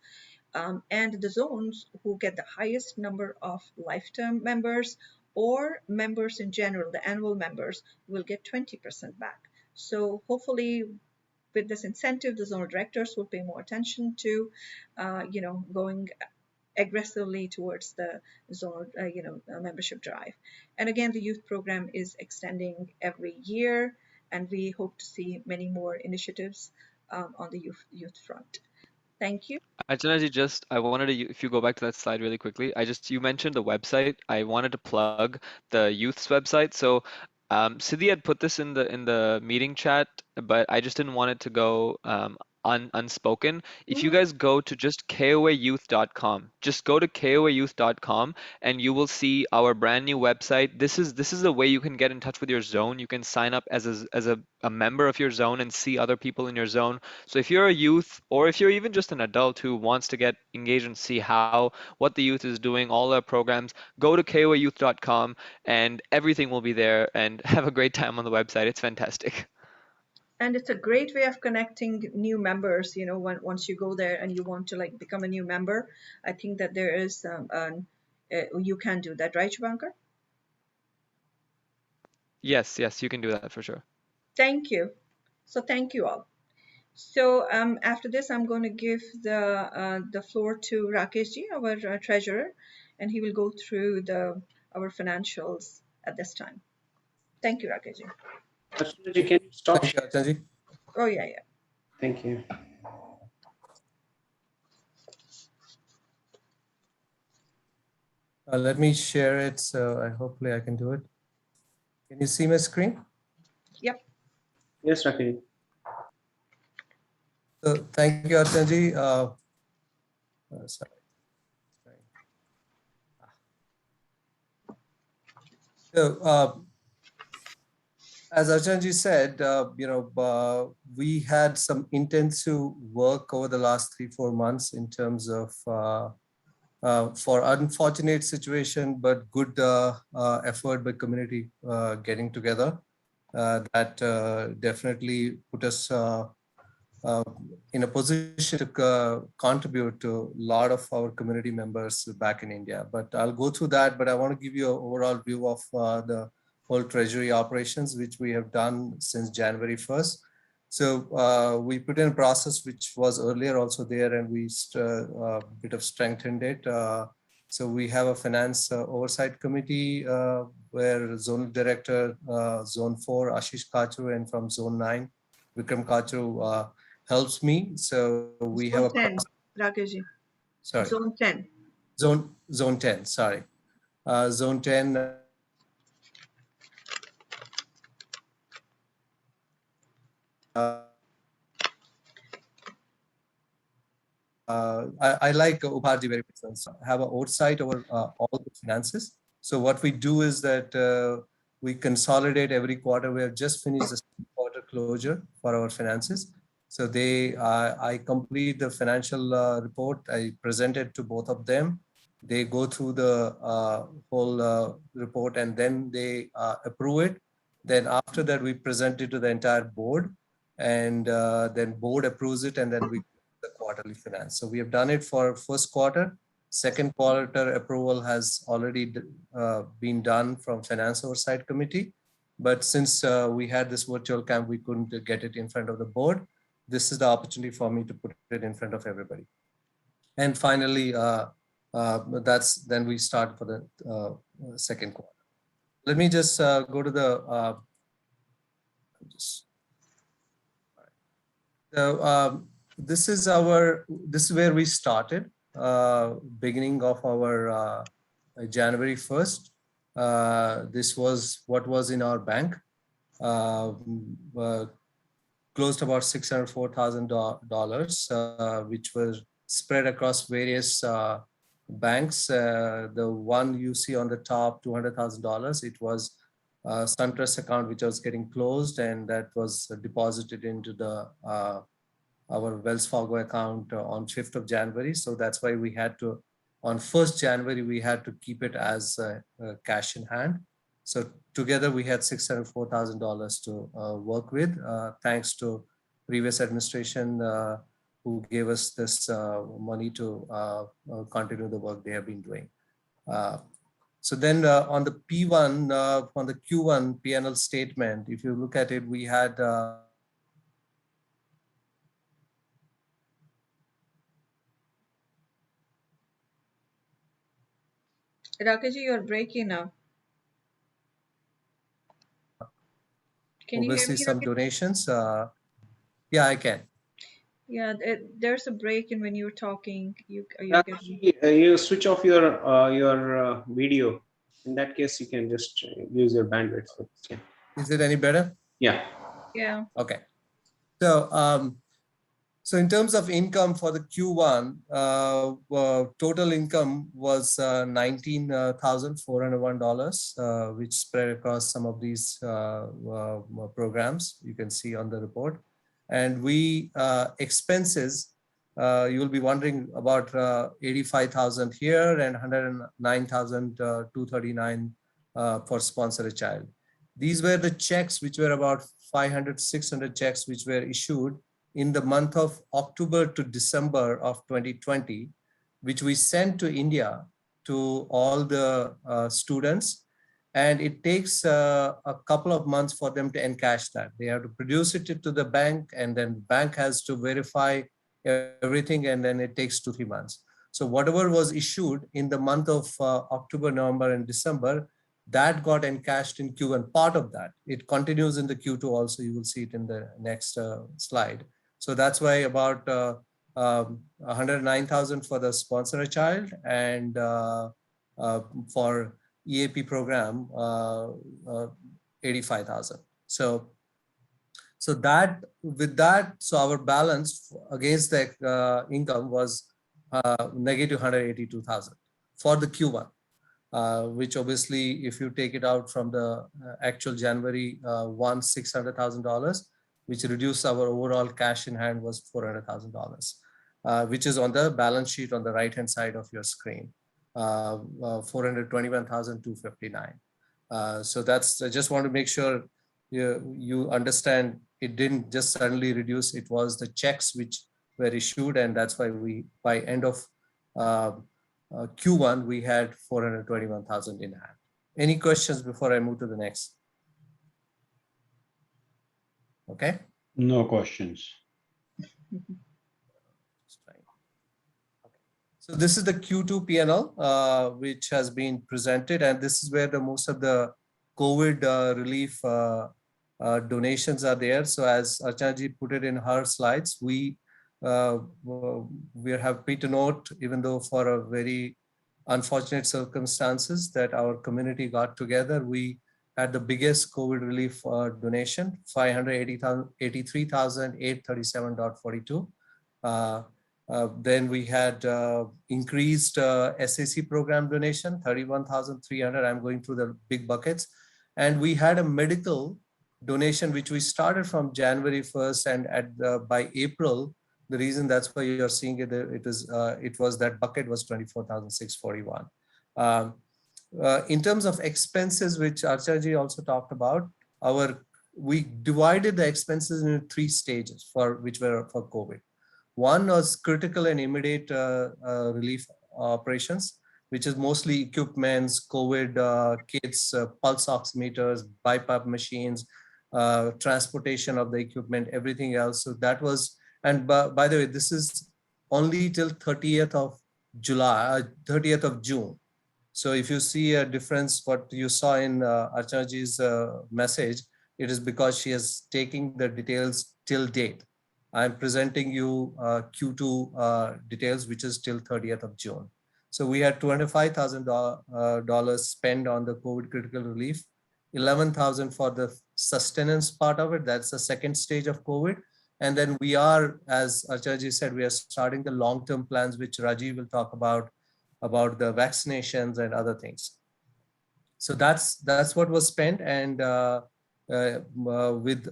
Speaker 1: And the zones who get the highest number of lifetime members or members in general, the annual members, will get 20% back. So hopefully with this incentive, the zonal directors will pay more attention to, going aggressively towards the zonal, membership drive. And again, the youth program is extending every year, and we hope to see many more initiatives on the youth front. Thank you.
Speaker 8: Archana, I wanted to, if you go back to that slide really quickly, you mentioned the website. I wanted to plug the youth's website. So Siddhi had put this in the meeting chat, but I just didn't want it to go unspoken. If you guys go to just koayouth.com, just go to koayouth.com and you will see our brand new website. This is the way you can get in touch with your zone. You can sign up as a member of your zone and see other people in your zone. So if you're a youth or if you're even just an adult who wants to get engaged and see what the youth is doing, all our programs, go to koayouth.com and everything will be there, and have a great time on the website. It's fantastic.
Speaker 1: And it's a great way of connecting new members, once you go there and you want to like become a new member. I think that there is you can do that, right, Shubhankar?
Speaker 8: Yes, you can do that for sure.
Speaker 1: Thank you. So thank you all. So after this, I'm going to give the floor to Rakeshji, our treasurer, and he will go through our financials at this time. Thank you, Rakeshji.
Speaker 3: Archanaji, can you stop?
Speaker 4: Thank you, Archanaji.
Speaker 1: Oh, yeah.
Speaker 3: Thank you.
Speaker 4: Let me share it. So hopefully I can do it. Can you see my screen?
Speaker 1: Yep.
Speaker 3: Yes, Rakesh.
Speaker 4: So thank you, Archanaji. Sorry. So as Archanji said, we had some intensive work over the last 3-4 months in terms of for unfortunate situation, but good effort by community getting together. That definitely put us in a position to contribute to a lot of our community members back in India. But I'll go through that, but I want to give you an overall view of the whole treasury operations, which we have done since January 1st. So we put in a process which was earlier also there, and we bit of strengthened it. So we have a finance oversight committee where zonal director, zone 4, Ashish Kachru, and from zone 9, Vikram Kachru helps me. So we have a
Speaker 1: 10, Rakeshji.
Speaker 4: Sorry.
Speaker 1: Zone 10.
Speaker 4: Zone 10, sorry. Zone 10. I like Uparji very much. So have an oversight over all the finances. So what we do is that we consolidate every quarter. We have just finished the quarter closure for our finances. So I complete the financial report. I present it to both of them. They go through the whole report and then they approve it. Then after that, we present it to the entire board, and then board approves it, and then we the quarterly finance. So we have done it for first quarter. Second quarter approval has already been done from Finance Oversight Committee. But since we had this virtual camp, we couldn't get it in front of the board. This is the opportunity for me to put it in front of everybody. And finally, then we start for the second quarter. Let me just go to the So this is where we started, beginning of our January 1st. This was what was in our bank, closed about $604,000, which was spread across various banks. The one you see on the top, $200,000, it was SunTrust account, which was getting closed, and that was deposited into the our Wells Fargo account on 5th of January. So that's why we had to, on 1st January, we had to keep it as cash in hand. So together we had $604,000 to work with, thanks to previous administration who gave us this money to continue the work they have been doing. So then on the P1, on the Q1 P&L statement, if you look at it, we had
Speaker 1: Rakeshji, you're breaking now. Can you hear me,
Speaker 4: some
Speaker 1: Rakesh?
Speaker 4: donations. Yeah, I can.
Speaker 1: Yeah, there's a break in when you're talking. You
Speaker 3: switch off your video. In that case, you can just use your bandwidth. Yeah.
Speaker 4: Is it any better?
Speaker 3: Yeah.
Speaker 1: Yeah.
Speaker 4: Okay. So So in terms of income for the Q1, total income was $19,401, which spread across some of these programs you can see on the report. And we expenses, you'll be wondering about 85,000 here and 109,239 for sponsor a child. These were the checks which were about 500, 600 checks which were issued in the month of October to December of 2020, which we sent to India to all the students. And it takes a couple of months for them to encash that. They have to produce it to the bank, and then the bank has to verify everything, and then it takes 2-3 months. So whatever was issued in the month of October, November, and December, that got encashed in Q1, part of that. It continues in the Q2 also, you will see it in the next slide. So that's why about 109,000 for the sponsor a child, and for EAP program, 85,000. So that with that, so our balance against the income was negative 182,000 for the Q1. Which obviously, if you take it out from the actual January $600,000, which reduced our overall cash in hand was $400,000, which is on the balance sheet on the right-hand side of your screen, 421,259. So that's, I just want to make sure you understand it didn't just suddenly reduce, it was the checks which were issued, and that's why we, by end of Q1, we had 421,000 in hand. Any questions before I move to the next? Okay.
Speaker 2: No questions.
Speaker 4: So this is the Q2 PNL, which has been presented, and this is where the most of the COVID relief donations are there. So as Archanaji put it in her slides, we are happy to note, even though for a very unfortunate circumstances that our community got together, we had the biggest COVID relief donation, 583,837.42. Then we had increased SAC program donation, 31,300. I'm going through the big buckets. And we had a medical donation, which we started from January 1st, and by April, the reason that's why you're seeing it, it was that bucket was 24,641. In terms of expenses, which Archaji also talked about, we divided the expenses into 3 stages which were for COVID. One was critical and immediate relief operations, which is mostly equipments, COVID kits, pulse oximeters, BiPAP machines, transportation of the equipment, everything else. So that was, and by the way, this is only till 30th of June. So if you see a difference, what you saw in Archanaji's message, it is because she is taking the details till date. I'm presenting you Q2 details, which is till 30th of June. So we had $25,000 spent on the COVID critical relief, 11,000 for the sustenance part of it. That's the second stage of COVID. And then we are, as Archanaji said, we are starting the long-term plans, which Rajiv will talk about the vaccinations and other things. So that's what was spent. And with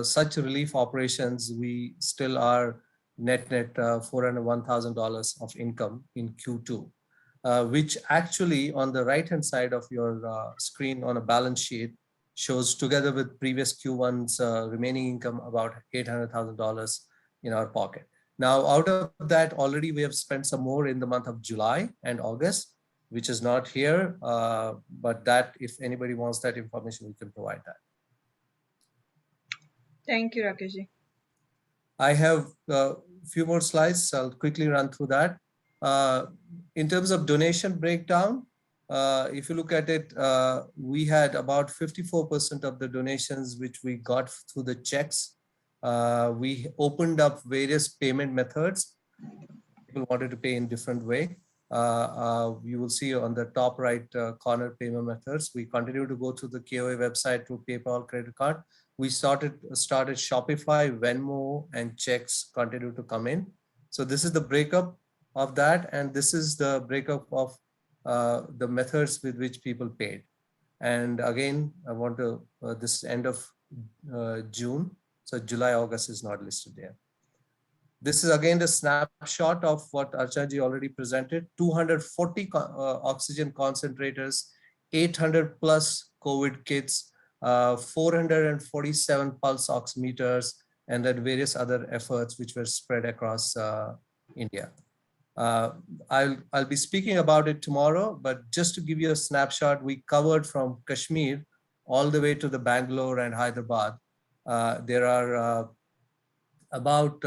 Speaker 4: such relief operations, we still are net $401,000 of income in Q2, which actually on the right-hand side of your screen on a balance sheet shows, together with previous Q1's remaining income, about $800,000 in our pocket. Now, out of that, already we have spent some more in the month of July and August, which is not here, but that, if anybody wants that information, we can provide that.
Speaker 1: Thank you, Rakeshji.
Speaker 4: I have a few more slides. I'll quickly run through that. In terms of donation breakdown, if you look at it, we had about 54% of the donations which we got through the checks. We opened up various payment methods. People wanted to pay in different way. You will see on the top right corner payment methods. We continue to go through the KOA website through PayPal, credit card. We started Shopify, Venmo, and checks continue to come in. So this is the breakup of that, and this is the breakup of the methods with which people paid. And again, I want to this end of June, so July, August is not listed there. This is again the snapshot of what Archanaji already presented. 240 oxygen concentrators, 800 plus COVID kits, 447 pulse oximeters, and then various other efforts which were spread across India. I'll be speaking about it tomorrow, but just to give you a snapshot, we covered from Kashmir all the way to the Bangalore and Hyderabad. There are about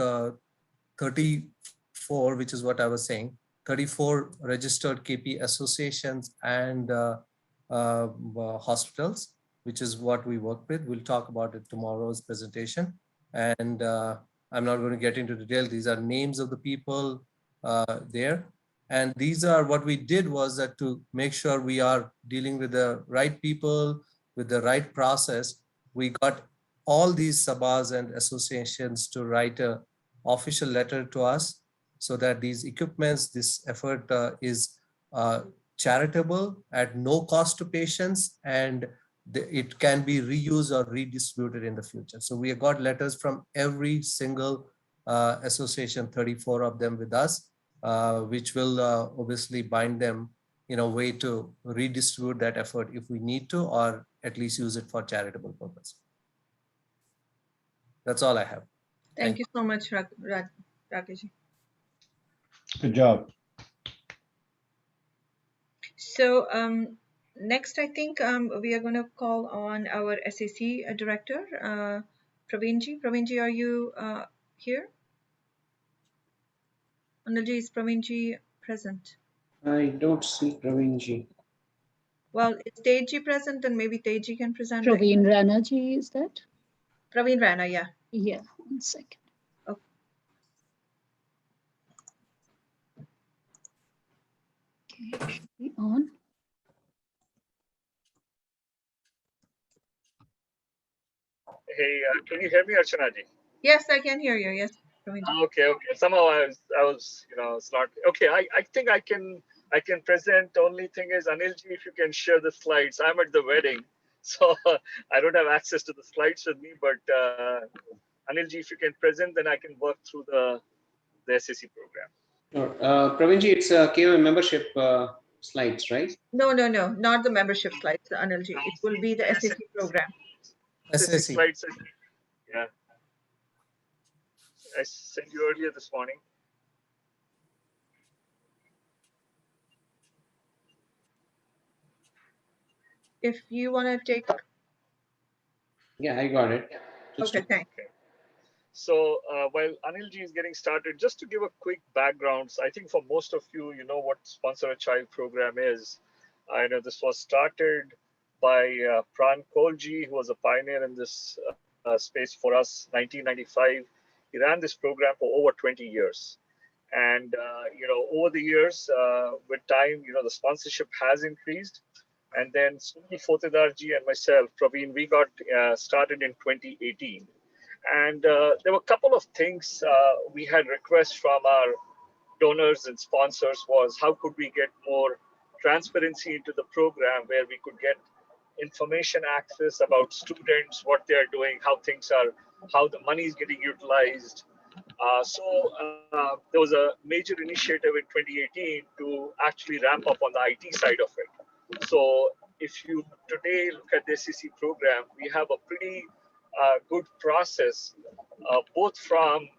Speaker 4: 34, which is what I was saying, 34 registered KP associations and hospitals, which is what we work with. We'll talk about it tomorrow's presentation. And I'm not going to get into detail. These are names of the people there. And these are what we did was that to make sure we are dealing with the right people, with the right process, we got all these sabas and associations to write a official letter to us so that these equipments, this effort is charitable at no cost to patients, and it can be reused or redistributed in the future. So we have got letters from every single association, 34 of them with us, which will obviously bind them in a way to redistribute that effort if we need to, or at least use it for charitable purpose. That's all I have.
Speaker 1: Thank you so much, Rakesh.
Speaker 2: Good job.
Speaker 1: So next, I think we are going to call on our SAC director, Praveenji. Praveenji, are you here? Anilji, is Praveenji present?
Speaker 3: I don't see Praveenji.
Speaker 1: Well, is Teji present? Then maybe Teji can present.
Speaker 5: Praveen Rana ji, is that?
Speaker 1: Praveen Rana, yeah.
Speaker 5: Yeah, 1 second.
Speaker 1: Okay.
Speaker 5: Okay, should be on.
Speaker 10: Hey, can you hear me, Archana ji?
Speaker 1: Yes, I can hear you. Yes, Praveenji.
Speaker 10: Okay. Somehow I was, it's not okay. I think I can present. Only thing is, Anilji, if you can share the slides. I'm at the wedding, so I don't have access to the slides with me. But Anilji, if you can present, then I can work through the SAC program.
Speaker 3: Sure. Praveenji, it's KOA membership slides, right?
Speaker 1: No, not the membership slides, Anilji. It will be the SAC program.
Speaker 10: SAC slides. Yeah. I sent you earlier this morning.
Speaker 1: If you want to take.
Speaker 3: Yeah, I got it.
Speaker 1: Okay, thanks.
Speaker 10: So while Anilji is getting started, just to give a quick background, I think for most of you, you know what Sponsor a Child program is. I know this was started by Pran Kolji, who was a pioneer in this space for us, 1995. He ran this program for over 20 years. And, over the years, with time, the sponsorship has increased. And then Sunil Fotedarji and myself, Praveen, we got started in 2018. And there were a couple of things we had requests from our donors and sponsors was how could we get more transparency into the program where we could get information access about students, what they're doing, how things are, how the money is getting utilized. So there was a major initiative in 2018 to actually ramp up on the IT side of it. So if you today look at the SEC program, we have a pretty good process, both from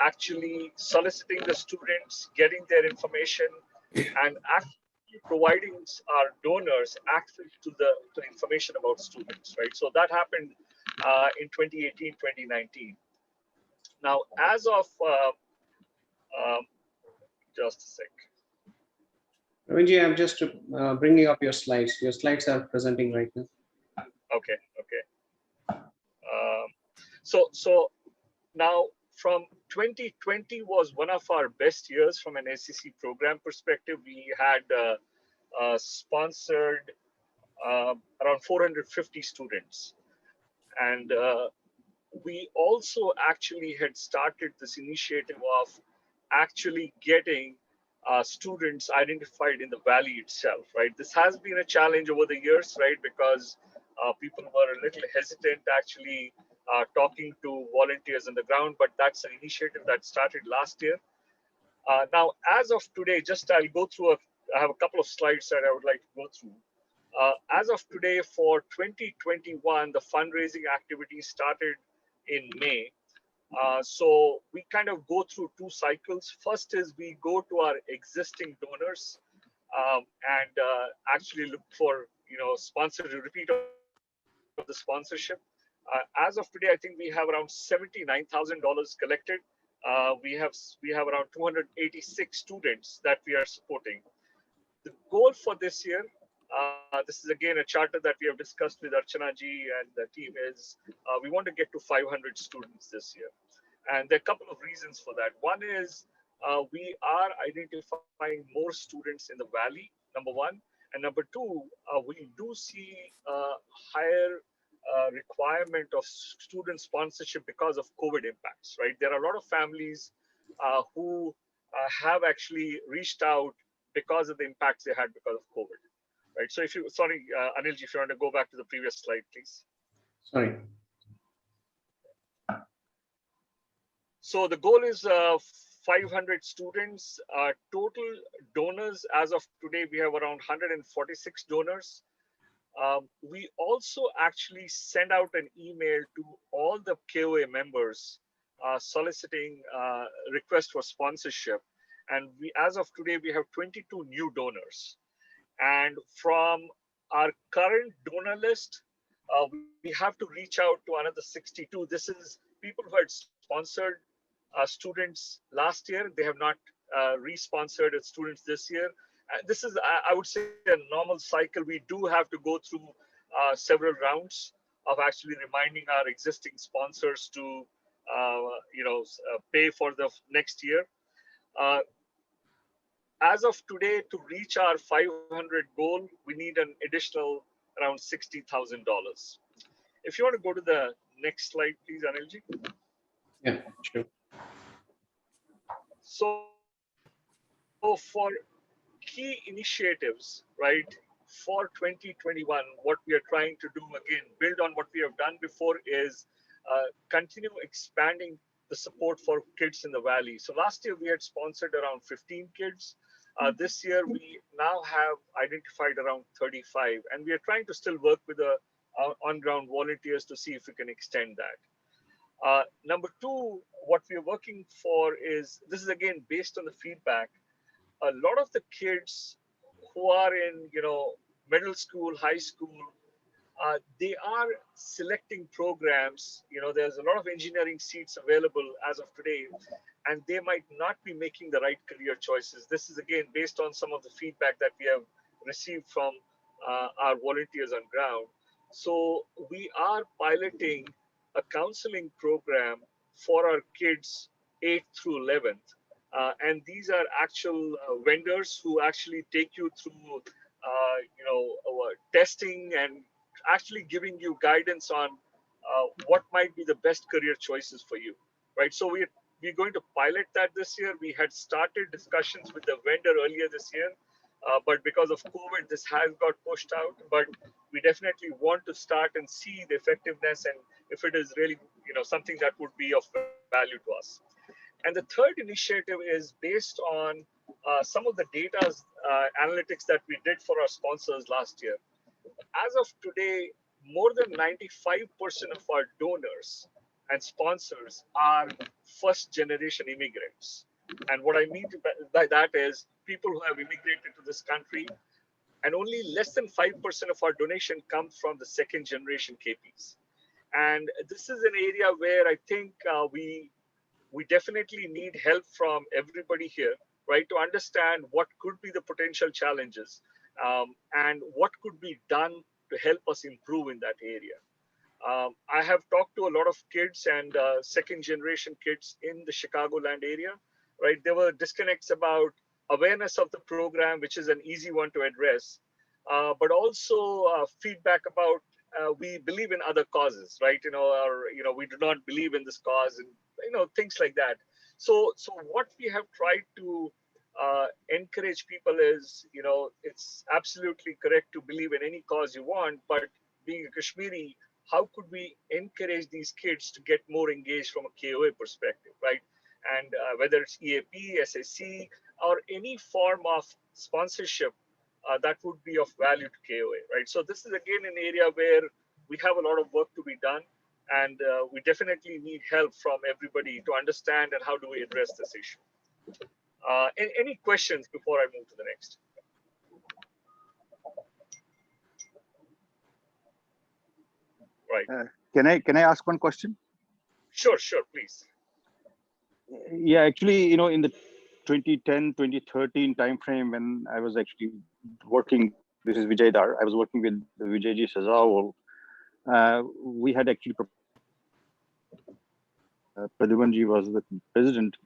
Speaker 10: actually soliciting the students, getting their information, and actually providing our donors access to the information about students, right? So that happened in 2018, 2019. Now, as of just a sec.
Speaker 3: Ravinji, I'm just bringing up your slides. Your slides are presenting right now.
Speaker 10: Okay. So now from 2020 was one of our best years from an SEC program perspective. We had sponsored around 450 students. And we also actually had started this initiative of actually getting students identified in the valley itself, right? This has been a challenge over the years, right? Because people were a little hesitant actually talking to volunteers on the ground, but that's an initiative that started last year. Now, as of today, just I'll go through I have a couple of slides that I would like to go through. As of today, for 2021, the fundraising activity started in May. So we kind of go through two cycles. First is we go to our existing donors and actually look for sponsor to repeat of the sponsorship. As of today, I think we have around $79,000 collected. We have around 286 students that we are supporting. The goal for this year, this is again a charter that we have discussed with Archana ji and the team, is we want to get to 500 students this year. And there are a couple of reasons for that. One is we are identifying more students in the valley, number one. And number two, we do see a higher requirement of student sponsorship because of COVID impacts, right? There are a lot of families who have actually reached out because of the impacts they had because of COVID, right? So if you, sorry, Anilji, if you want to go back to the previous slide, please.
Speaker 3: Sorry.
Speaker 10: So the goal is 500 students. Total donors as of today, we have around 146 donors. We also actually send out an email to all the KOA members soliciting requests for sponsorship. And we, as of today, we have 22 new donors. And from our current donor list, we have to reach out to another 62. This is people who had sponsored students last year. They have not re-sponsored students this year. This is, I would say, a normal cycle. We do have to go through several rounds of actually reminding our existing sponsors to, pay for the next year. As of today, to reach our 500 goal, we need an additional around $60,000. If you want to go to the next slide, please, Anilji.
Speaker 3: Yeah, sure.
Speaker 10: So for key initiatives, right, for 2021, what we are trying to do, again, build on what we have done before, is continue expanding the support for kids in the valley. So last year we had sponsored around 15 kids. This year we now have identified around 35, and we are trying to still work with the on-ground volunteers to see if we can extend that. Number two, what we are working for is, this is again based on the feedback. A lot of the kids who are in, middle school, high school, they are selecting programs. There's a lot of engineering seats available as of today, and they might not be making the right career choices. This is again based on some of the feedback that we have received from our volunteers on ground. So we are piloting a counseling program for our kids 8th through 11th. And these are actual vendors who actually take you through, testing and actually giving you guidance on what might be the best career choices for you, right? So we're going to pilot that this year. We had started discussions with the vendor earlier this year, but because of COVID, this has got pushed out. But we definitely want to start and see the effectiveness and if it is really, something that would be of value to us. And the third initiative is based on some of the data analytics that we did for our sponsors last year. As of today, more than 95% of our donors and sponsors are first generation immigrants. And what I mean by that is people who have immigrated to this country, and only less than 5% of our donation comes from the second generation KPs. And this is an area where I think we definitely need help from everybody here, right, to understand what could be the potential challenges and what could be done to help us improve in that area. I have talked to a lot of kids and second generation kids in the Chicagoland area, right? There were disconnects about awareness of the program, which is an easy one to address, but also feedback about we believe in other causes, right? Or we do not believe in this cause, and things like that. So what we have tried to encourage people is, it's absolutely correct to believe in any cause you want, but being a Kashmiri, how could we encourage these kids to get more engaged from a KOA perspective, right? And whether it's EAP, SAC, or any form of sponsorship that would be of value to KOA, right? So this is again an area where we have a lot of work to be done, and we definitely need help from everybody to understand and how do we address this issue. Any questions before I move to the next? Right.
Speaker 6: Can I ask one question?
Speaker 10: Sure, please.
Speaker 6: Yeah, actually, in the 2010, 2013 timeframe, when I was actually working, this is Vijay Dar, I was working with Vijayji Sazawal. We had actually, Pradyumanji was the president,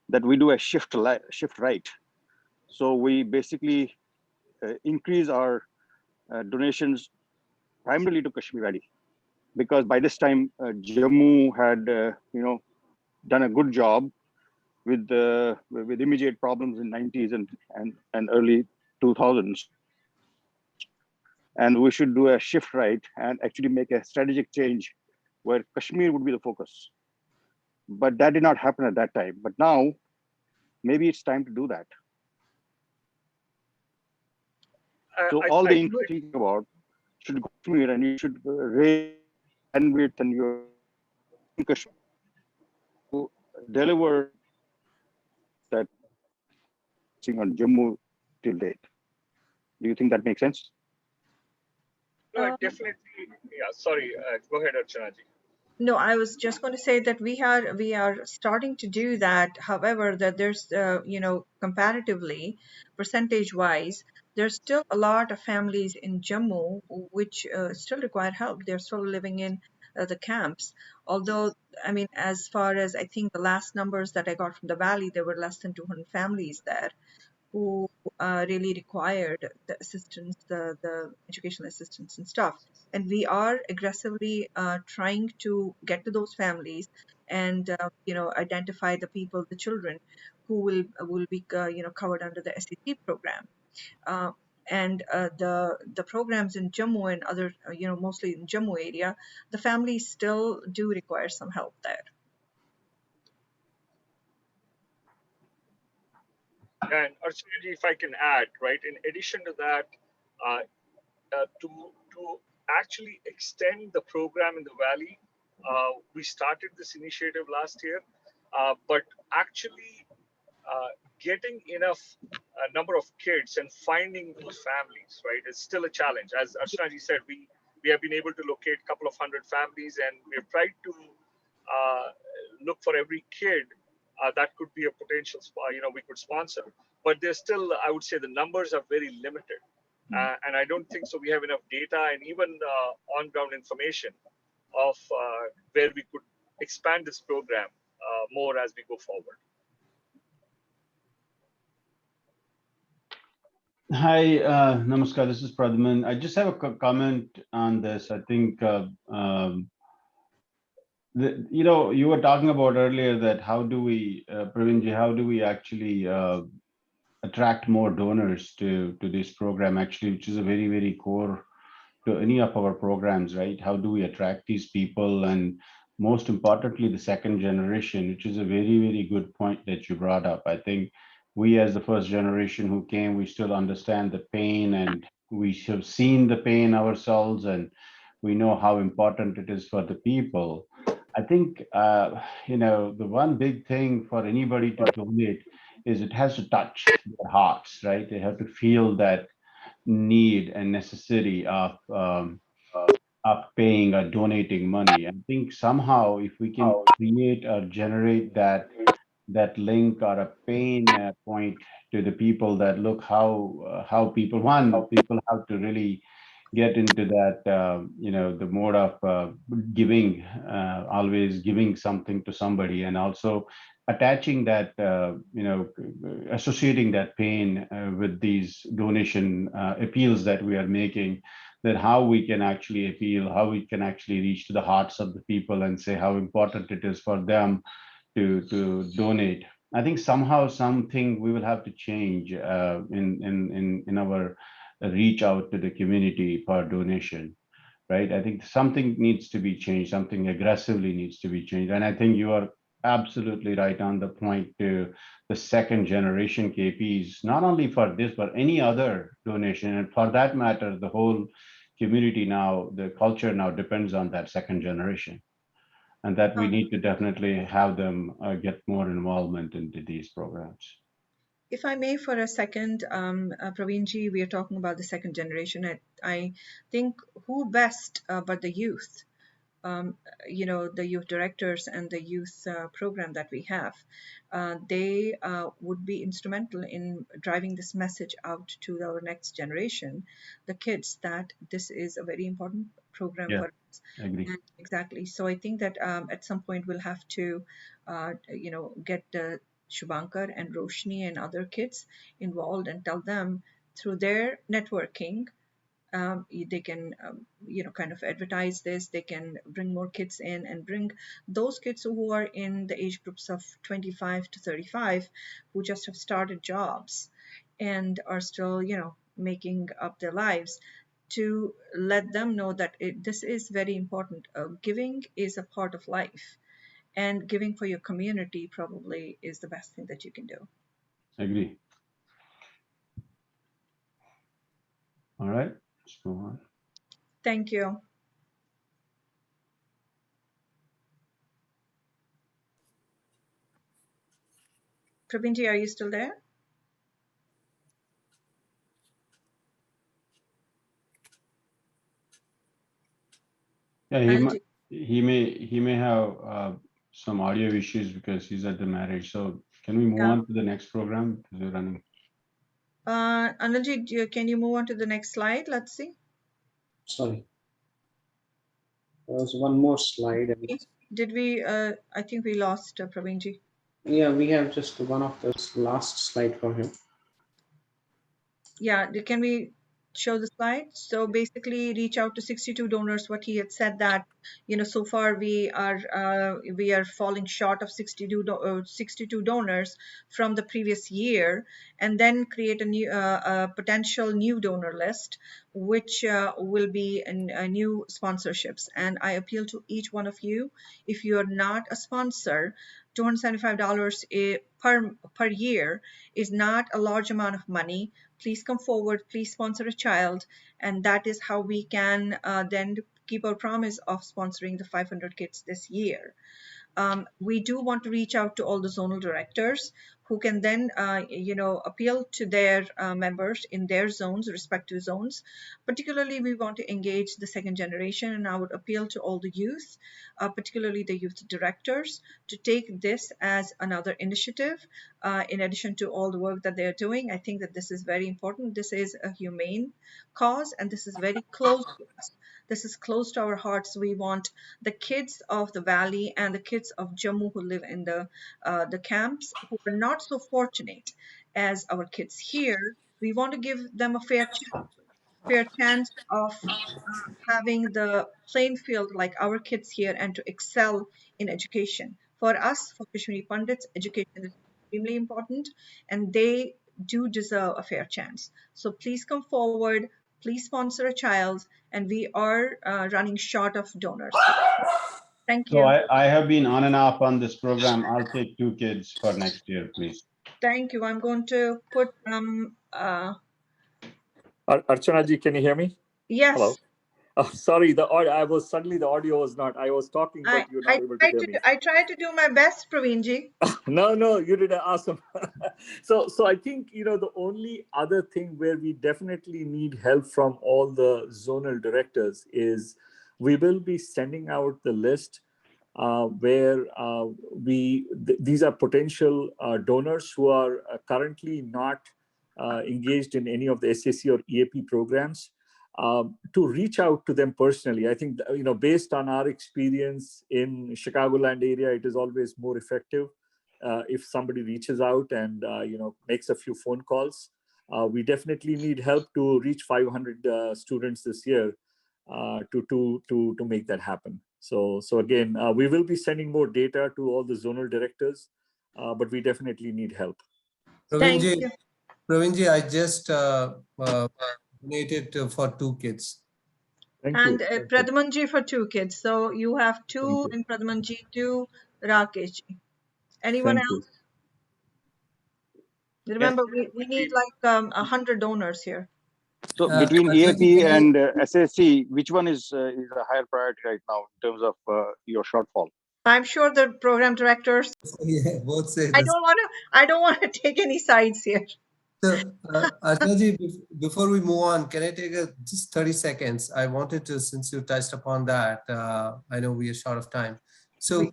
Speaker 6: that we do a shift right. So we basically increase our donations primarily to Kashmir Valley, because by this time Jammu had done a good job with immediate problems in 90s and early 2000s, and we should do a shift right and actually make a strategic change where Kashmir would be the focus. But that did not happen at that time. But now maybe it's time to do that. So all the income you think about should go to Kashmir, and you should raise bandwidth and your Kashmir to deliver that on Jammu till date. Do you think that makes sense?
Speaker 10: No, definitely. Yeah, sorry. Go ahead, Archanaji.
Speaker 1: No, I was just going to say that we are starting to do that. However, that there's comparatively, percentage wise, there's still a lot of families in Jammu which still require help. They're still living in the camps. Although, I mean, as far as I think the last numbers that I got from the valley, there were less than 200 families there who really required the assistance, the educational assistance and stuff. And we are aggressively trying to get to those families and identify the people, the children who will be covered under the SEC program. And the programs in Jammu and other mostly in Jammu area, the families still do require some help there.
Speaker 10: And Archanaji, if I can add, right, in addition to that, to actually extend the program in the valley, we started this initiative last year, but actually getting enough number of kids and finding those families, right, is still a challenge. As Archanaji said, we have been able to locate a couple of hundred families, and we have tried to look for every kid that could be a potential, we could sponsor. But there's still, I would say, the numbers are very limited. And I don't think so. We have enough data and even on-ground information of where we could expand this program more as we go forward.
Speaker 2: Hi, Namaskar. This is Pradyuman. I just have a comment on this. I think, you were talking about earlier that how do we, Pravinji, how do we actually attract more donors to this program, actually, which is a very, very core to any of our programs, right? How do we attract these people? And most importantly, the second generation, which is a very, very good point that you brought up. I think we as the first generation who came, we still understand the pain, and we have seen the pain ourselves, and we know how important it is for the people. I think, the one big thing for anybody to donate is it has to touch their hearts, right? They have to feel that need and necessity of paying or donating money. I think somehow if we can create or generate that link or a pain point to the people, that look how people have to really get into that the mode of giving, always giving something to somebody, and also attaching that associating that pain with these donation appeals that we are making. that how we can actually appeal, how we can actually reach to the hearts of the people and say how important it is for them to donate. I think somehow something we will have to change in our reach out to the community for donation, right? I think something needs to be changed, something aggressively needs to be changed. And I think you are absolutely right on the point to the second generation KPs, not only for this, but any other donation. And for that matter, the whole community now, the culture now depends on that second generation. And that we need to definitely have them get more involvement into these programs.
Speaker 1: If I may, for a second, Praveenji, we are talking about the second generation. I think who best but the youth, the youth directors and the youth program that we have. They would be instrumental in driving this message out to our next generation, the kids, that this is a very important program
Speaker 2: Yeah,
Speaker 1: for us.
Speaker 2: I agree.
Speaker 1: And exactly. So I think that at some point we'll have to, get Shubhankar and Roshni and other kids involved and tell them through their networking, they can kind of advertise this. They can bring more kids in and bring those kids who are in the age groups of 25 to 35 who just have started jobs and are still making up their lives, to let them know that this is very important. Giving is a part of life, and giving for your community probably is the best thing that you can do.
Speaker 2: I agree. All right, let's move on.
Speaker 1: Thank you. Praveenji, are you still there?
Speaker 2: Yeah,
Speaker 1: Anil,
Speaker 2: he may have some audio issues because he's at the marriage. So can we move
Speaker 1: yeah.
Speaker 2: on to the next program? Because we're running.
Speaker 1: Anilji, can you move on to the next slide? Let's see.
Speaker 3: Sorry. There was one more slide.
Speaker 1: Did we? I think we lost Praveenji.
Speaker 3: Yeah, we have just one of those last slide for him.
Speaker 1: Yeah, can we show the slide? So basically reach out to 62 donors. What he had said that, so far we are falling short of 62 donors from the previous year, and then create a new potential new donor list, which will be new sponsorships. And I appeal to each one of you, if you are not a sponsor, $275 per year is not a large amount of money. Please come forward, please sponsor a child, and that is how we can then keep our promise of sponsoring the 500 kids this year. We do want to reach out to all the zonal directors who can then, appeal to their members in their zones, respective zones. Particularly, we want to engage the second generation, and I would appeal to all the youth, particularly the youth directors, to take this as another initiative. In addition to all the work that they're doing, I think that this is very important. This is a humane cause, and this is very close to us. This is close to our hearts. We want the kids of the valley and the kids of Jammu who live in the camps, who are not so fortunate as our kids here. We want to give them a fair chance of having the playing field like our kids here, and to excel in education. For us, for Kashmiri Pandits, education is extremely important, and they do deserve a fair chance. So please come forward, please sponsor a child, and we are running short of donors. Thank you.
Speaker 2: So I have been on and off on this program. I'll take 2 kids for next year, please.
Speaker 1: Thank you. I'm going to put
Speaker 10: Archana ji, can you hear me?
Speaker 1: yes.
Speaker 10: Hello. Oh, sorry, the audio was not. I was talking, but you're not able to hear me.
Speaker 1: I tried to do my best, Praveenji.
Speaker 10: No, you did awesome. So I think, the only other thing where we definitely need help from all the zonal directors is we will be sending out the list where these are potential donors who are currently not engaged in any of the SAC or EAP programs. To reach out to them personally. I think, based on our experience in Chicagoland area, it is always more effective if somebody reaches out and, makes a few phone calls. We definitely need help to reach 500 students this year to make that happen. So again, we will be sending more data to all the zonal directors, but we definitely need help.
Speaker 1: Thank you.
Speaker 4: Pravinji, I just donated for 2 kids.
Speaker 10: Thank
Speaker 1: And
Speaker 10: you.
Speaker 1: Pradhamanji for 2 kids. So you have 2
Speaker 10: Thank you.
Speaker 1: in Pradhamanji, 2 Rakeshji. Anyone
Speaker 10: Thank you.
Speaker 1: else? Remember, we need like 100 donors here.
Speaker 6: So between
Speaker 4: Ajay ji,
Speaker 6: EAP and SSC, which one is a higher priority right now in terms of your shortfall?
Speaker 1: I'm sure the program directors.
Speaker 4: Yeah, both say
Speaker 1: I
Speaker 4: this.
Speaker 1: don't want to take any sides here.
Speaker 4: So, Ajay ji, before we move on, can I take just 30 seconds? I wanted to, since you touched upon that, I know we are short of time. So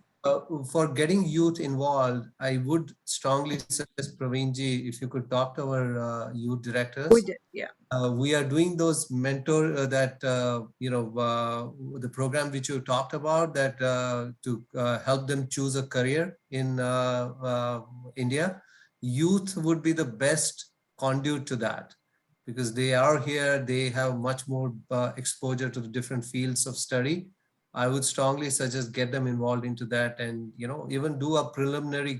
Speaker 4: for getting youth involved, I would strongly suggest Pravinji, if you could talk to our youth directors.
Speaker 1: We did, yeah.
Speaker 4: We are doing those mentor the program which you talked about, that to help them choose a career in India. Youth would be the best conduit to that, because they are here, they have much more exposure to the different fields of study. I would strongly suggest get them involved into that, and even do a preliminary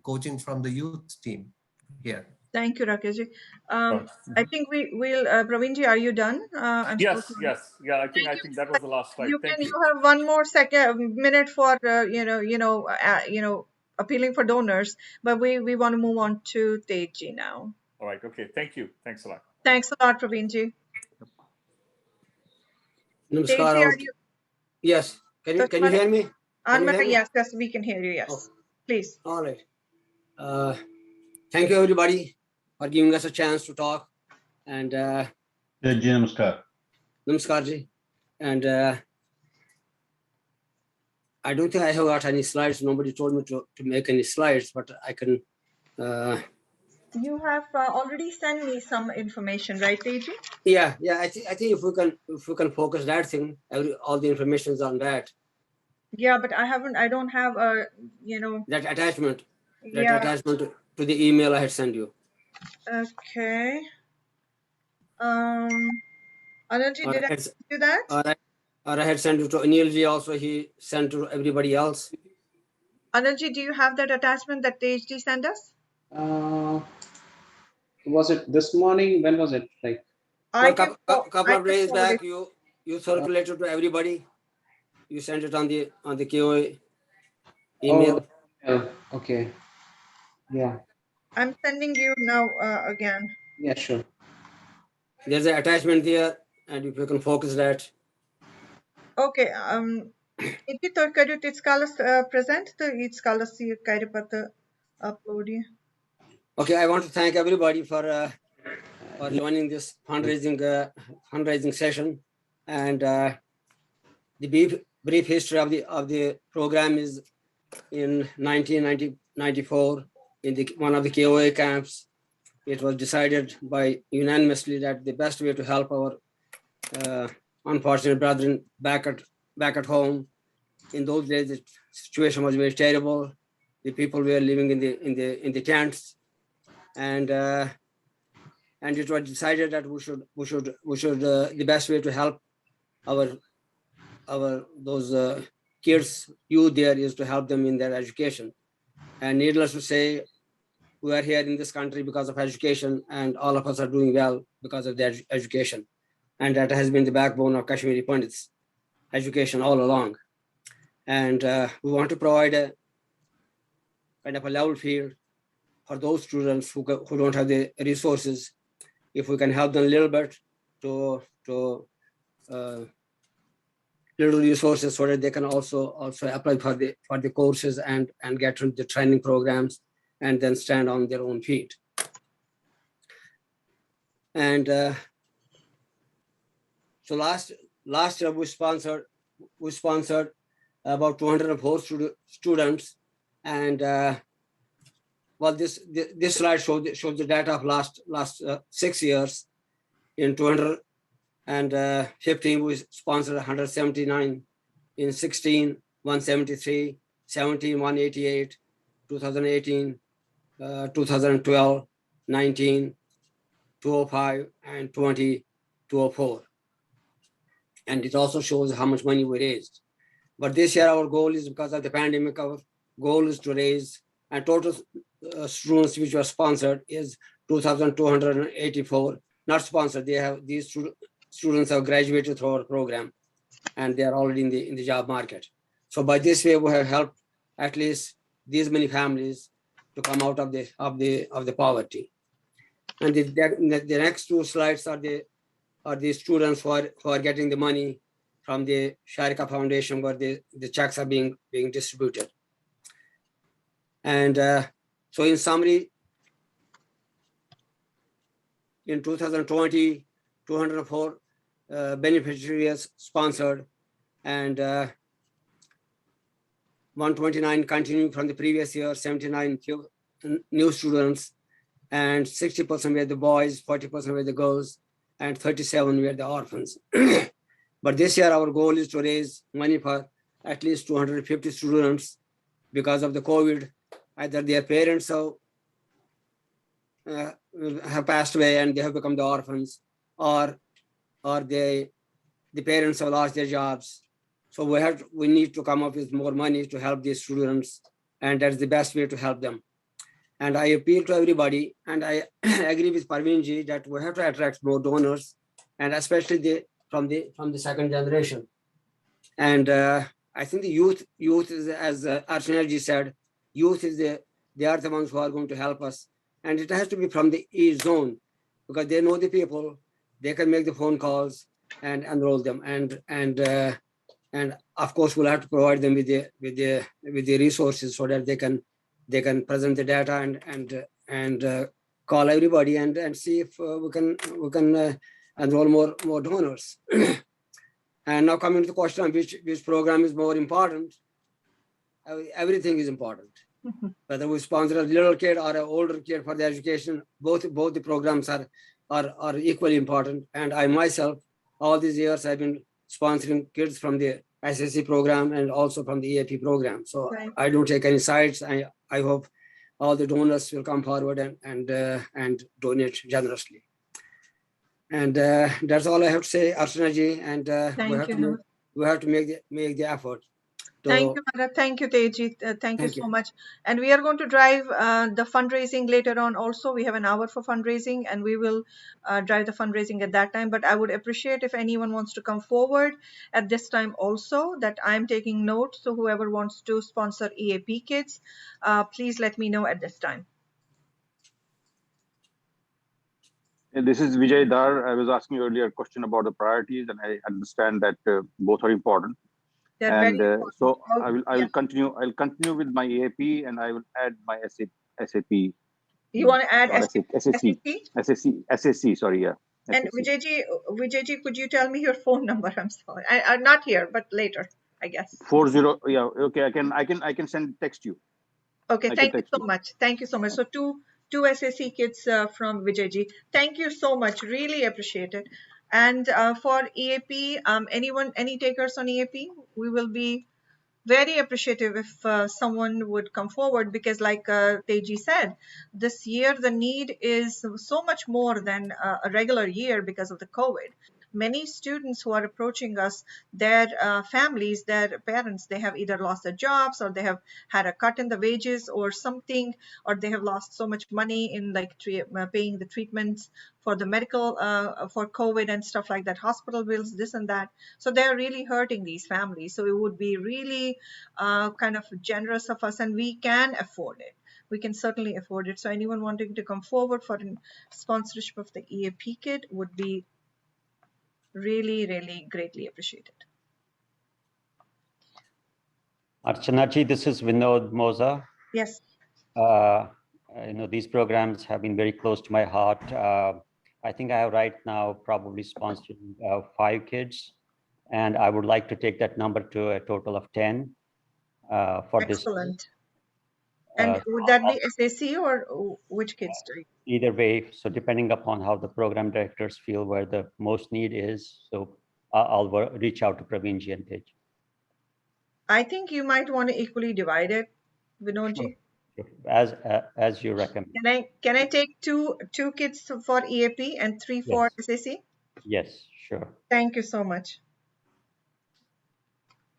Speaker 4: coaching from the youth team here.
Speaker 1: Thank you, Rakeshji. I think we'll Pravinji, are you done? I'm
Speaker 10: Yes,
Speaker 1: so sorry.
Speaker 10: yes, yeah. I think that was the last slide. Thank you.
Speaker 1: You have one more minute for appealing for donors, but we want to move on to Tejji now.
Speaker 10: All right. Okay. Thank you. Thanks a lot.
Speaker 1: Thanks a lot, Pravinji.
Speaker 11: Namaskar.
Speaker 1: Tejji, are you?
Speaker 11: Yes. Can you hear me?
Speaker 1: Yes, we can hear you. Yes,
Speaker 11: oh.
Speaker 1: Please.
Speaker 11: All right. Thank you, everybody, for giving us a chance to talk. And
Speaker 2: Namaskar.
Speaker 11: Namaskar ji. And I don't think I have got any slides. Nobody told me to make any slides, but I can.
Speaker 1: You have already sent me some information, right, Teji?
Speaker 11: Yeah. I think if we can focus that thing, all the information is on that.
Speaker 1: Yeah, but I don't have a
Speaker 11: that attachment.
Speaker 1: Yeah.
Speaker 11: That attachment to the email I had sent you.
Speaker 1: Okay. Anilji, did I do that?
Speaker 11: Or I had sent it to Anilji also. He sent to everybody else.
Speaker 1: Anilji, do you have that attachment that THD sent us?
Speaker 3: Was it this morning? When was it? Like
Speaker 11: a couple of days back, you circulated to everybody. You sent it on the KOA email.
Speaker 3: Oh, okay. Yeah.
Speaker 1: I'm sending you now again.
Speaker 3: Yeah, sure.
Speaker 11: There's an attachment there, and if you can focus that.
Speaker 1: Okay. Iki torkadu titskalas present the itskalas kairipata upload.
Speaker 11: Okay, I want to thank everybody for joining this fundraising session, and the brief history of the program is in 1994 in one of the KOA camps. It was decided by unanimously that the best way to help our unfortunate brethren back at home. In those days, the situation was very terrible. The people were living in the tents, and it was decided that we should the best way to help our those kids, youth there, is to help them in their education. And needless to say, we are here in this country because of education, and all of us are doing well because of their education. And that has been the backbone of Kashmiri Pandits, education all along. And we want to provide a kind of a level field for those students who don't have the resources. If we can help them a little bit to little resources, so that they can also apply for the courses and get through the training programs and then stand on their own feet. And so last year we sponsored about 204 students, and well, this slide shows the data of last 6 years. In 2015 we sponsored 179, in 16 173, 17 188, 2018 2012 19, 205, and 204. And it also shows how much money we raised. But this year, our goal is, because of the pandemic, our goal is to raise, and total students which were sponsored is 2,284. Not sponsored, these students have graduated through our program, and they are already in the job market. So by this way, we have helped at least these many families to come out of the poverty. And the next two slides are the students who are getting the money from the Sharika Foundation, where the checks are being distributed. And so in summary, in 2020, 204 beneficiaries sponsored, and 129 continuing from the previous year, 79 new students, and 60% were the boys, 40% were the girls, and 37 were the orphans. But this year, our goal is to raise money for at least 250 students because of the COVID. Either their parents have passed away and they have become the orphans, or the parents have lost their jobs. So we need to come up with more money to help these students, and that's the best way to help them. And I appeal to everybody, and I agree with Parveen that we have to attract more donors, and especially from the second generation. And I think the youth is, as Archana said, youth is they are the ones who are going to help us, and it has to be from the east zone, because they know the people, they can make the phone calls and enroll them, and of course we'll have to provide them with the resources so that they can present the data and call everybody and see if we can enroll more donors. And now coming to the question of which program is more important, everything is important. Whether we sponsor a little kid or an older kid for the education, both the programs are equally important. And I myself, all these years, I've been sponsoring kids from the SSC program and also from the EAP program. So right. I don't take any sides. I hope all the donors will come forward and donate generously. And that's all I have to say, Archana ji. And we have to make the effort.
Speaker 1: Thank you, Bharat. Thank you, Teji. Thank you so much. And we are going to drive the fundraising later on also. We have an hour for fundraising, and we will drive the fundraising at that time. But I would appreciate if anyone wants to come forward at this time also, that I'm taking notes. So whoever wants to sponsor EAP kids, please let me know at this time.
Speaker 6: This is Vijay Dar. I was asking you earlier a question about the priorities, and I understand that both are important. And so I will continue. I'll continue with my EAP, and I will add my SAP.
Speaker 1: You want to add
Speaker 6: SSC? Sorry, yeah.
Speaker 1: And Vijayji, could you tell me your phone number? I'm sorry, I'm not here, but later, I guess.
Speaker 6: 40. Yeah. Okay. I can send text you.
Speaker 1: Okay. Thank you so much. Thank you so much. So two SSC kids from Vijayji. Thank you so much. Really appreciate it. And for EAP, any takers on EAP? We will be very appreciative if someone would come forward, because like Teji said, this year the need is so much more than a regular year because of the COVID. Many students who are approaching us, their families, their parents, they have either lost their jobs, or they have had a cut in the wages or something, or they have lost so much money in like paying the treatments for the medical, for COVID and stuff like that, hospital bills, this and that. So they're really hurting these families. So it would be really kind of generous of us, and we can afford it. We can certainly afford it. So anyone wanting to come forward for a sponsorship of the EAP kit would be really, really greatly appreciated.
Speaker 12: Archana ji, this is Vinod Moza.
Speaker 1: Yes.
Speaker 12: These programs have been very close to my heart. I think I have right now probably sponsored 5 kids, and I would like to take that number to a total of 10 for this.
Speaker 1: Excellent. And would that be SAC or which kids do you?
Speaker 12: Either way, so depending upon how the program directors feel where the most need is, so I'll reach out to Praveenji and Tej.
Speaker 1: I think you might want to equally divide it, Vinodji.
Speaker 12: as you recommend.
Speaker 1: Can I take two kids for EAP and 3 for
Speaker 12: Yes.
Speaker 1: SAC?
Speaker 12: Yes, sure.
Speaker 1: Thank you so much.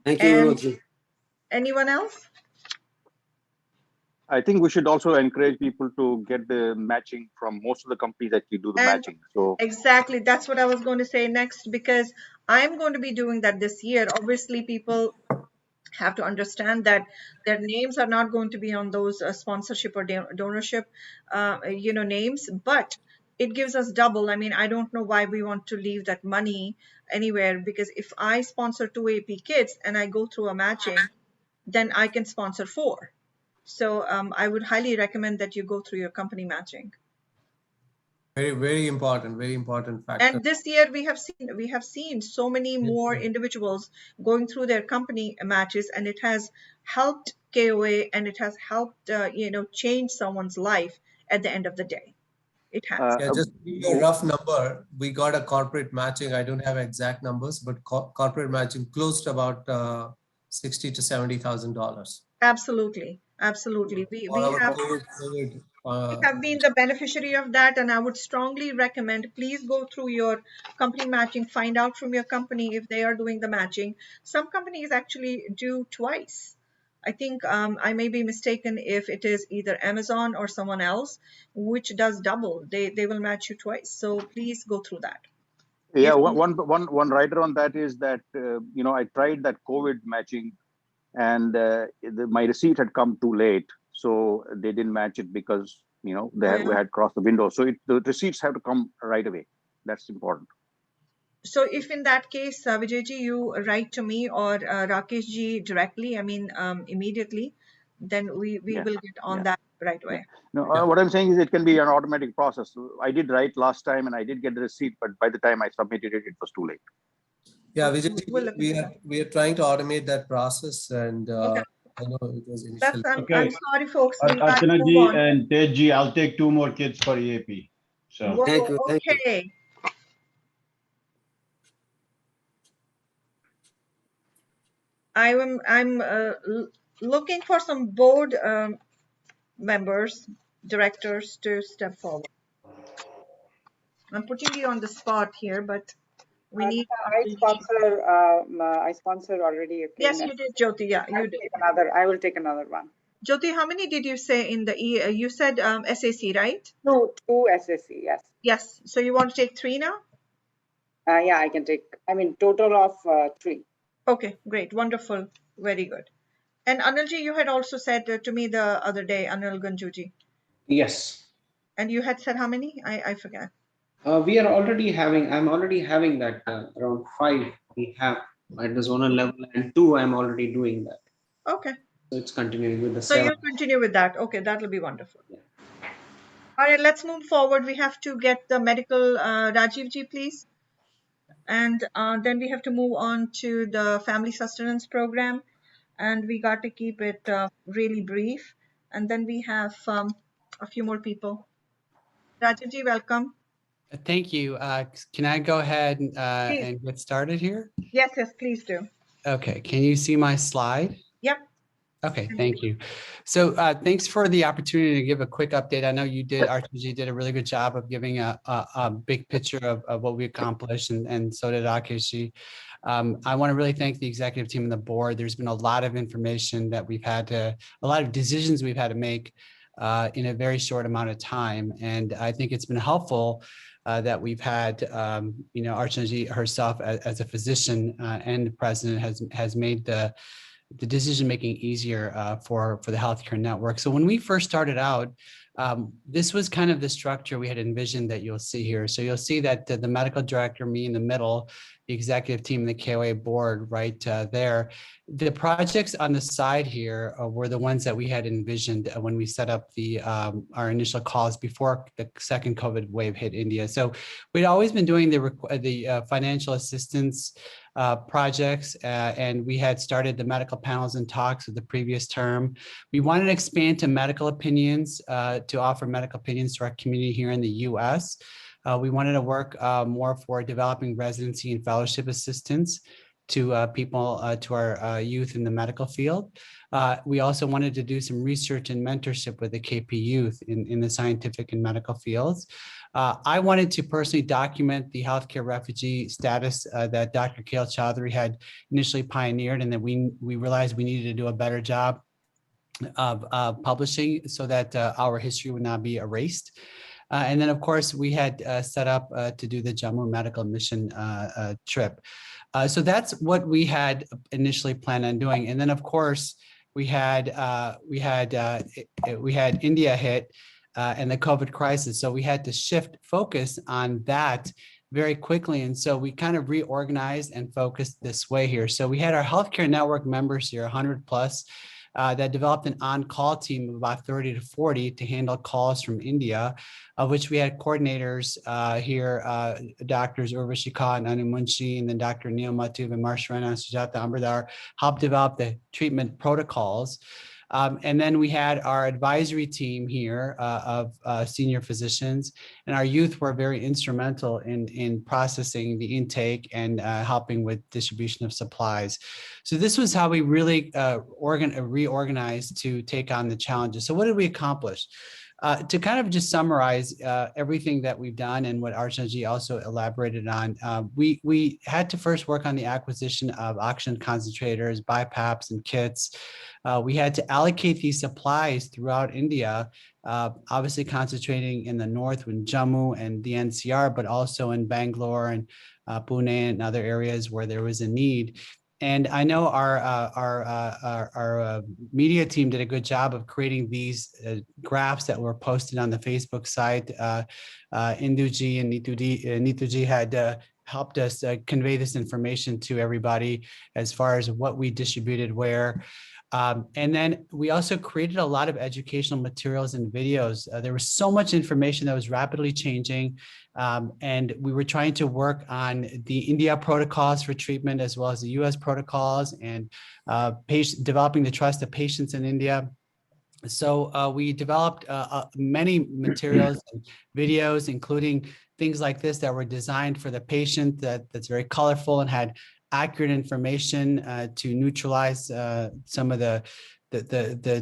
Speaker 11: Thank you,
Speaker 1: And
Speaker 11: Roji.
Speaker 1: anyone else?
Speaker 6: I think we should also encourage people to get the matching from most of the companies that you do the
Speaker 1: And
Speaker 6: matching. So
Speaker 1: exactly, that's what I was going to say next, because I'm going to be doing that this year. Obviously, people have to understand that their names are not going to be on those sponsorship or donorship, names, but it gives us double. I mean, I don't know why we want to leave that money anywhere, because if I sponsor 2 AP kids and I go through a matching, then I can sponsor 4. So I would highly recommend that you go through your company matching.
Speaker 4: Very, very important factor.
Speaker 1: And this year we have seen so many more individuals going through their company matches, and it has helped KOA, and it has helped change someone's life at the end of the day. It has.
Speaker 4: Yeah, just a rough number. We got a corporate matching. I don't have exact numbers, but corporate matching close to about $60,000 to $70,000.
Speaker 1: Absolutely. We have been the beneficiary of that, and I would strongly recommend, please go through your company matching, find out from your company if they are doing the matching. Some companies actually do twice. I think I may be mistaken if it is either Amazon or someone else which does double. They will match you twice. So please go through that.
Speaker 6: Yeah,
Speaker 1: Yes.
Speaker 6: one rider on that is that I tried that COVID matching, and my receipt had come too late, so they didn't match it because we had crossed the window. So the receipts have to come right away. That's important.
Speaker 1: So if in that case, Vijayji, you write to me or Rakeshji directly, I mean immediately, then we will get on that right away.
Speaker 6: No, what I'm saying is it can be an automatic process. I did write last time and I did get the receipt, but by the time I submitted it, it was too late.
Speaker 4: Yeah, we are trying to automate that process, and I know it was initially.
Speaker 1: I'm sorry, folks. We'll move
Speaker 2: Archana
Speaker 1: on.
Speaker 2: and Tej, I'll take 2 more kids for EAP. So
Speaker 1: Whoa,
Speaker 11: Thank you.
Speaker 1: okay. I'm looking for some board members, directors to step forward. I'm putting you on the spot here, but we need.
Speaker 13: I sponsor already.
Speaker 1: Yes, you did, Jyoti. Yeah, you did.
Speaker 13: I will take another one.
Speaker 1: Jyoti, how many did you say in the you said SAC, right?
Speaker 13: Two SSC, yes.
Speaker 1: Yes. So you want to take 3 now?
Speaker 13: Yeah, I can take. I mean, total of 3.
Speaker 1: Okay, great, wonderful, very good. And Anilji, you had also said to me the other day, Anil Ganjuji.
Speaker 3: Yes.
Speaker 1: And you had said how many? I forgot.
Speaker 3: We are already having. I'm already having that around 5. We have at the zonal level, and 2. I'm already doing that.
Speaker 1: Okay.
Speaker 3: So it's continuing with the
Speaker 1: So
Speaker 3: 7.
Speaker 1: you'll continue with that. Okay, that'll be wonderful. Yeah. All right, let's move forward. We have to get the medical Rajivji, please. And then we have to move on to the family sustenance program. And we got to keep it really brief. And then we have a few more people. Rajivji, welcome.
Speaker 14: Thank you. Can I go ahead and get started here?
Speaker 1: Yes, please do.
Speaker 14: Okay, can you see my slide?
Speaker 1: Yep.
Speaker 14: Okay, thank you. So thanks for the opportunity to give a quick update. I know you did, RTG did a really good job of giving a big picture of what we accomplished, and so did Akeshi. I want to really thank the executive team and the board. There's been a lot of information that a lot of decisions we've had to make in a very short amount of time. And I think it's been helpful that we've had, Archana herself as a physician and the president has made the decision-making easier for the healthcare network. So when we first started out, this was kind of the structure we had envisioned that you'll see here. So you'll see that the medical director, me in the middle, the executive team, and the KOA board right there. The projects on the side here were the ones that we had envisioned when we set up our initial calls before the second COVID wave hit India. So we'd always been doing the financial assistance projects, and we had started the medical panels and talks of the previous term. We wanted to expand to medical opinions, to offer medical opinions to our community here in the US. We wanted to work more for developing residency and fellowship assistance. to people, to our youth in the medical field. We also wanted to do some research and mentorship with the KP youth in the scientific and medical fields. I wanted to personally document the healthcare refugee status that Dr. Kale Chowdhury had initially pioneered, and that we realized we needed to do a better job of publishing so that our history would not be erased. And then, of course, we had set up to do the Jammu medical mission trip. So that's what we had initially planned on doing. And then, of course, we had India hit and the COVID crisis. So we had to shift focus on that very quickly. And so we kind of reorganized and focused this way here. So we had our healthcare network members here, 100 plus, that developed an on-call team of about 30 to 40 to handle calls from India, of which we had coordinators here, Doctors Urvashi Khan and Anu Munshi, and then Dr. Neil Matub and Marshrana and Sujata Ambardar helped develop the treatment protocols. And then we had our advisory team here of senior physicians, and our youth were very instrumental in processing the intake and helping with distribution of supplies. So this was how we really reorganized to take on the challenges. So what did we accomplish? To kind of just summarize everything that we've done and what Archanaji also elaborated on, we had to first work on the acquisition of oxygen concentrators, BiPAPs, and kits. We had to allocate these supplies throughout India, obviously concentrating in the north in Jammu and the NCR, but also in Bangalore and Pune and other areas where there was a need. And I know our media team did a good job of creating these graphs that were posted on the Facebook site. Induji and Nituji had helped us convey this information to everybody as far as what we distributed where. And then we also created a lot of educational materials and videos. There was so much information that was rapidly changing. And we were trying to work on the India protocols for treatment as well as the US protocols and developing the trust of patients in India. So we developed many materials and videos, including things like this that were designed for the patient that's very colorful and had accurate information to neutralize some of the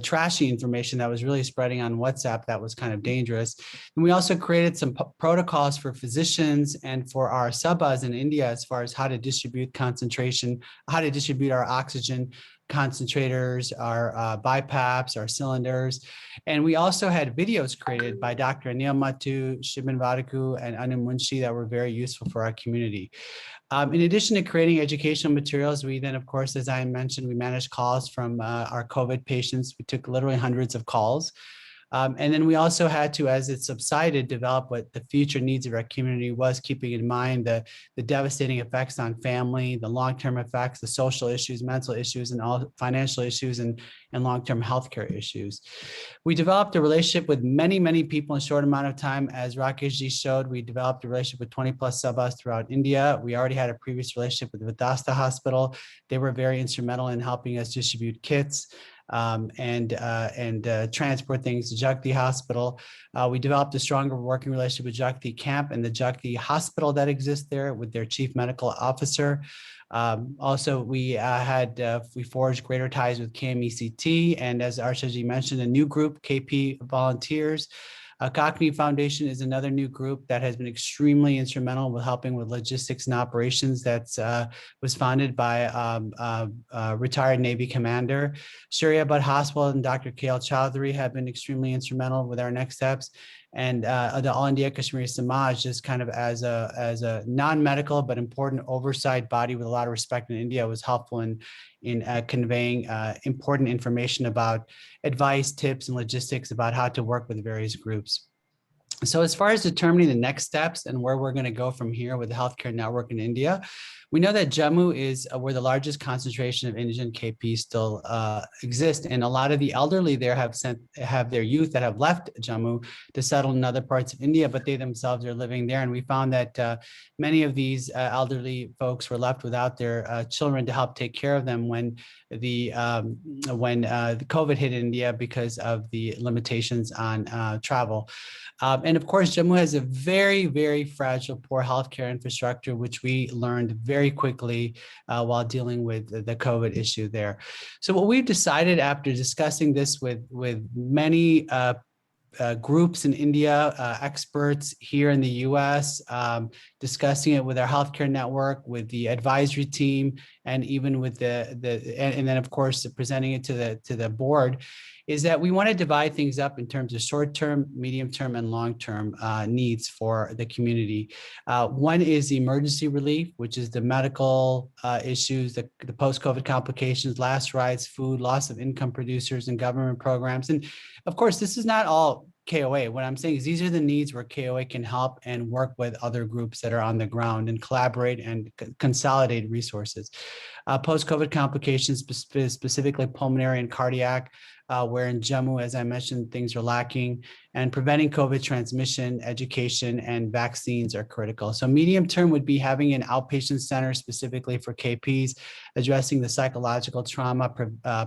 Speaker 14: trashy information that was really spreading on WhatsApp that was kind of dangerous. And we also created some protocols for physicians and for our sabas in India as far as how to distribute concentration, how to distribute our oxygen concentrators, our BiPAPs, our cylinders. And we also had videos created by Dr. Anil Matu, Shibin Vadaku, and Anu Munshi that were very useful for our community. In addition to creating educational materials, we then, of course, as I mentioned, we managed calls from our COVID patients. We took literally hundreds of calls. And then we also had to, as it subsided, develop what the future needs of our community was, keeping in mind the devastating effects on family, the long-term effects, the social issues, mental issues, and all financial issues and long-term healthcare issues. We developed a relationship with many, many people in a short amount of time. As Rakeshji showed, we developed a relationship with 20 plus sabas throughout India. We already had a previous relationship with Vedasta Hospital. They were very instrumental in helping us distribute kits and transport things to Jagti Hospital. We developed a stronger working relationship with Jagti Camp and the Jagti Hospital that exists there with their chief medical officer. Also, we forged greater ties with KMECT, and as Arshaji mentioned, a new group, KP Volunteers. Cockney Foundation is another new group that has been extremely instrumental with helping with logistics and operations. That's was founded by retired Navy commander. Shariabad Hospital and Dr. Kale Chowdhury have been extremely instrumental with our next steps. And the All India Kashmiri Samaj, just kind of as a non-medical but important oversight body with a lot of respect in India, was helpful in conveying important information about advice, tips, and logistics about how to work with various groups. So as far as determining the next steps and where we're going to go from here with the healthcare network in India, we know that Jammu is where the largest concentration of indigent KP still exist, and a lot of the elderly there have their youth that have left Jammu to settle in other parts of India, but they themselves are living there. And we found that many of these elderly folks were left without their children to help take care of them when the COVID hit India because of the limitations on travel. And And of course, Jammu has a very, very fragile, poor healthcare infrastructure, which we learned very quickly while dealing with the COVID issue there. So what we've decided after discussing this with many groups in India, experts here in the US, discussing it with our healthcare network, with the advisory team, and even with and then of course presenting it to the board, is that we want to divide things up in terms of short-term, medium-term, and long-term needs for the community. One is the emergency relief, which is the medical issues, the post-COVID complications, last rites, food, loss of income producers, and government programs. And of course, this is not all KOA. What I'm saying is these are the needs where KOA can help and work with other groups that are on the ground and collaborate and consolidate resources. Post-COVID complications, specifically pulmonary and cardiac, where in Jammu, as I mentioned, things are lacking, and preventing COVID transmission, education, and vaccines are critical. So medium term would be having an outpatient center specifically for KPs, addressing the psychological trauma,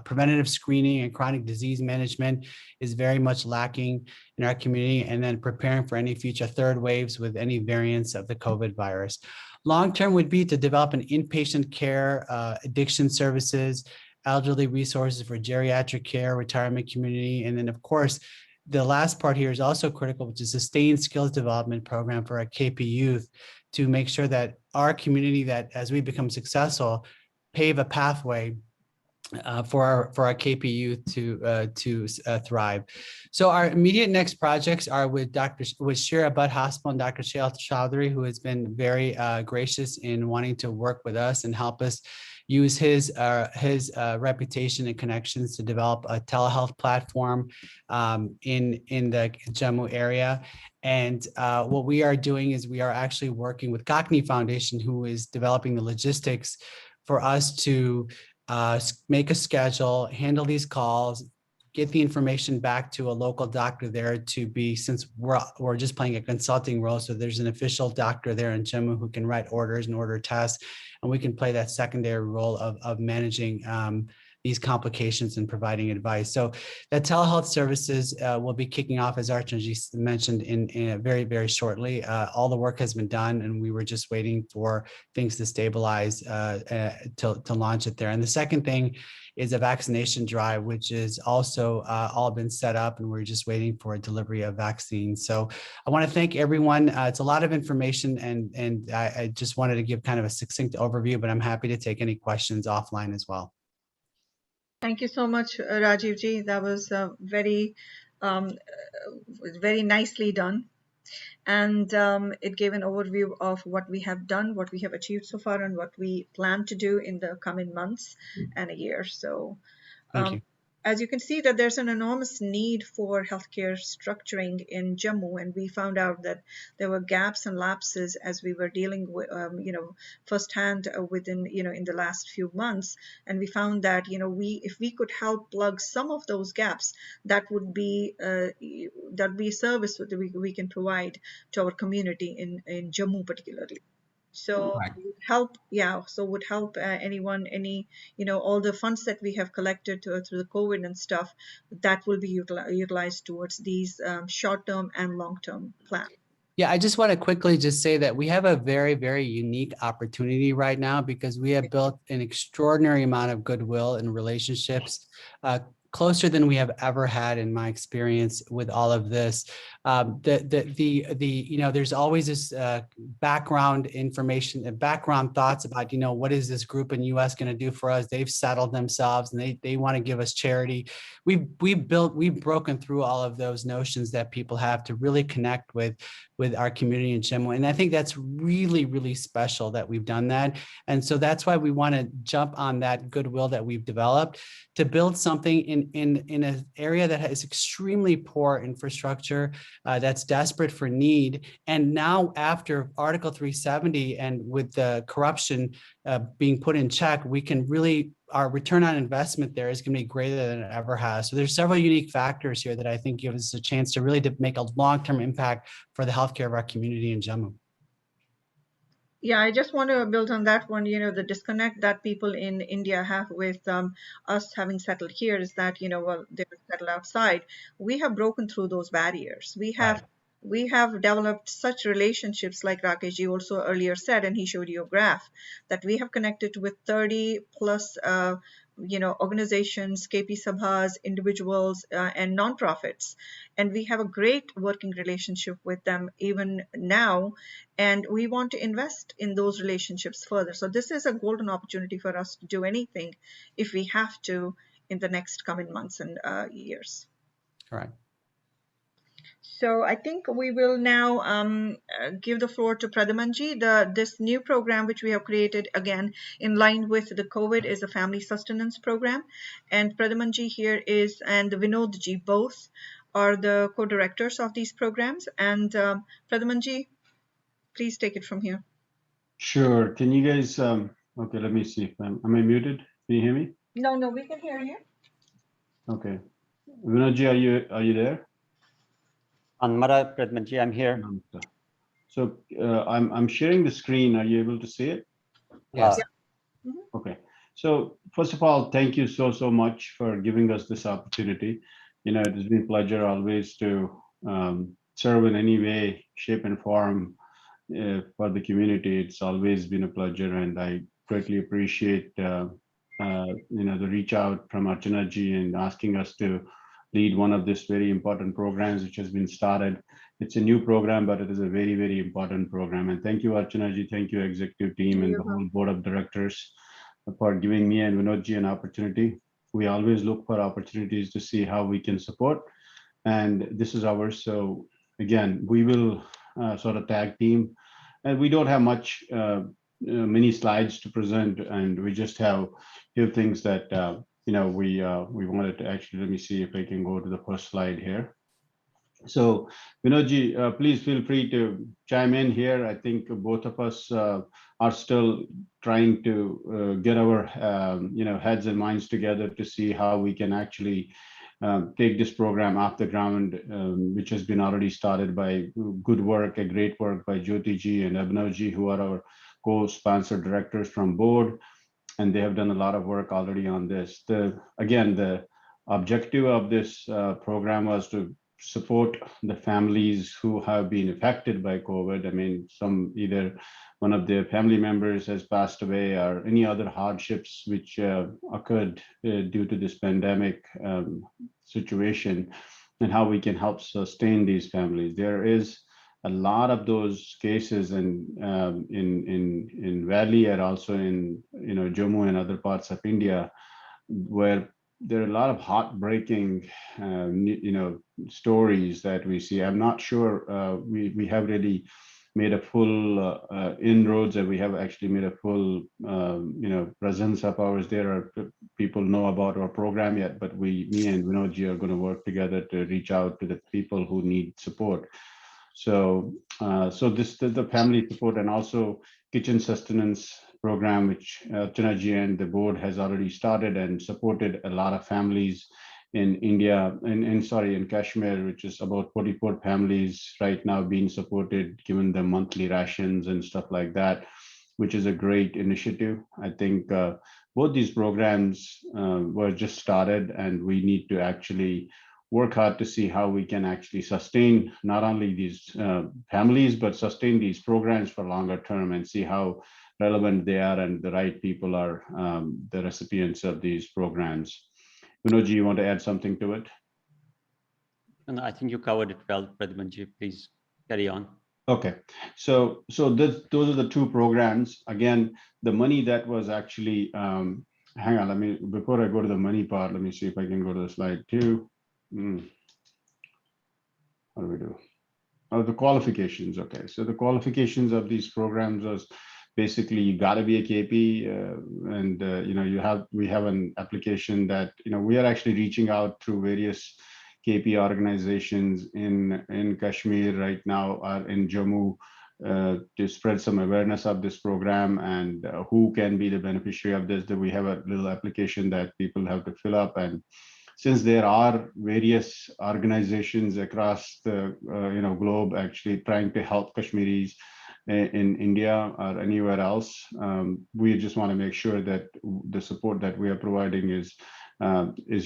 Speaker 14: preventative screening, and chronic disease management is very much lacking in our community, and then preparing for any future third waves with any variants of the COVID virus. Long-term would be to develop an inpatient care, addiction services, elderly resources for geriatric care, retirement community. And then of course, the last part here is also critical, which is sustained skills development program for our KP youth to make sure that our community, that as we become successful, pave a pathway for our KP youth to thrive. So our immediate next projects are with Shira Butt Hospital and Dr. Shail Chowdhury, who has been very gracious in wanting to work with us and help us use his reputation and connections to develop a telehealth platform in the Jammu area. And what we are doing is we are actually working with Cockney Foundation, who is developing the logistics for us to make a schedule, handle these calls, get the information back to a local doctor there to be, since we're just playing a consulting role. So there's an official doctor there in Jammu who can write orders and order tests, and we can play that secondary role of managing these complications and providing advice. So that telehealth services will be kicking off, as Archana mentioned, in very, very shortly. All the work has been done, and we were just waiting for things to stabilize to launch it there. And the second thing is a vaccination drive, which is also all been set up, and we're just waiting for a delivery of vaccines. So I want to thank everyone. It's a lot of information, and I just wanted to give kind of a succinct overview, but I'm happy to take any questions offline as well.
Speaker 1: Thank you so much, Rajiv ji. That was very nicely done. And it gave an overview of what we have done, what we have achieved so far, and what we plan to do in the coming months and a year. So
Speaker 14: Thank you.
Speaker 1: as you can see that there's an enormous need for healthcare structuring in Jammu, and we found out that there were gaps and lapses as we were dealing with, firsthand within, in the last few months. And we found that, if we could help plug some of those gaps, that would be a service that we can provide to our community in Jammu particularly. So would help anyone, all the funds that we have collected through the COVID and stuff, that will be utilized towards these short-term and long-term plans.
Speaker 14: Yeah, I just want to quickly just say that we have a very, very unique opportunity right now because we have built an extraordinary amount of goodwill and relationships, closer than we have ever had in my experience with all of this. There's always this background information and background thoughts about, what is this group in US going to do for us? They've settled themselves and they want to give us charity. We've broken through all of those notions that people have to really connect with our community in Jammu. And I think that's really, really special that we've done that. And so that's why we want to jump on that goodwill that we've developed to build something in an area that has extremely poor infrastructure, that's desperate for need. And now after Article 370 and with the corruption being put in check, we can really, our return on investment there is going to be greater than it ever has. So there's several unique factors here that I think give us a chance to really make a long-term impact for the healthcare of our community in Jammu.
Speaker 1: Yeah, I just want to build on that one. The disconnect that people in India have with us having settled here is that, they're settled outside. We have broken through those barriers. We have we have developed such relationships, like Rakeshji also earlier said, and he showed you a graph, that we have connected with 30 plus organizations, KP Sabhas, individuals, and nonprofits. And we have a great working relationship with them even now. And we want to invest in those relationships further. So this is a golden opportunity for us to do anything if we have to in the next coming months and years.
Speaker 14: Correct.
Speaker 1: So I think we will now give the floor to Pradhamanji. This new program which we have created, again, in line with the COVID, is a family sustenance program. And Pradhamanji here is, and Vinodji, both are the co-directors of these programs. And Pradhamanji, please take it from here.
Speaker 2: Sure. Can you guys, okay, let me see. Am I muted? Can you hear me?
Speaker 1: No, we can hear you.
Speaker 2: Okay. Vinodji, are you there?
Speaker 12: Anmara Pradmanji, I'm here.
Speaker 2: So I'm sharing the screen. Are you able to see it?
Speaker 14: Yes.
Speaker 2: Okay. So first of all, thank you so much for giving us this opportunity. It has been a pleasure always to serve in any way, shape, and form for the community. It's always been a pleasure, and I greatly appreciate the reach out from Archanaji and asking us to lead one of these very important programs which has been started. It's a new program, but it is a very, very important program. And thank you, Archanaji. Thank you, executive team and the whole board of directors for giving me and Vinodji an opportunity. We always look for opportunities to see how we can support. And this is ours. So again, we will sort of tag team. And we don't have much, many slides to present. And we just have a few things that we wanted to actually, let me see if I can go to the first slide here. So Vinodji, please feel free to chime in here. I think both of us are still trying to get our heads and minds together to see how we can actually take this program off the ground, which has been already started by good work, a great work by Jyoti and Abhinavji, who are our co-sponsor directors from board. And they have done a lot of work already on this. Again, the objective of this program was to support the families who have been affected by COVID. I mean, some either one of their family members has passed away or any other hardships which occurred due to this pandemic situation, and how we can help sustain these families. There is a lot of those cases in Valley and also in Jammu and other parts of India, where there are a lot of heartbreaking stories that we see. I'm not sure we have really made a full inroads, and we have actually made a full presence of ours. There are people know about our program yet, but me and Vinodji are going to work together to reach out to the people who need support. So this is the family support and also kitchen sustenance program, which Archanaji and the board has already started and supported a lot of families in India, in Kashmir, which is about 44 families right now being supported, given them monthly rations and stuff like that, which is a great initiative. I think both these programs were just started, and we need to actually work hard to see how we can actually sustain not only these families, but sustain these programs for longer term and see how relevant they are and the right people are the recipients of these programs. Vinodji, you want to add something to it?
Speaker 12: And I think you covered it well, Pradhamanji. Please carry on.
Speaker 2: Okay, so those are the two programs. Again, the money that was actually, hang on, before I go to the money part, let me see if I can go to the slide 2. How do we do? Oh, the qualifications. Okay, so the qualifications of these programs was basically you got to be a KP, and we have an application that we are actually reaching out through various KP organizations in Kashmir right now, or in Jammu, to spread some awareness of this program and who can be the beneficiary of this. That we have a little application that people have to fill up, and since there are various organizations across the globe actually trying to help Kashmiris in India or anywhere else, we just want to make sure that the support that we are providing is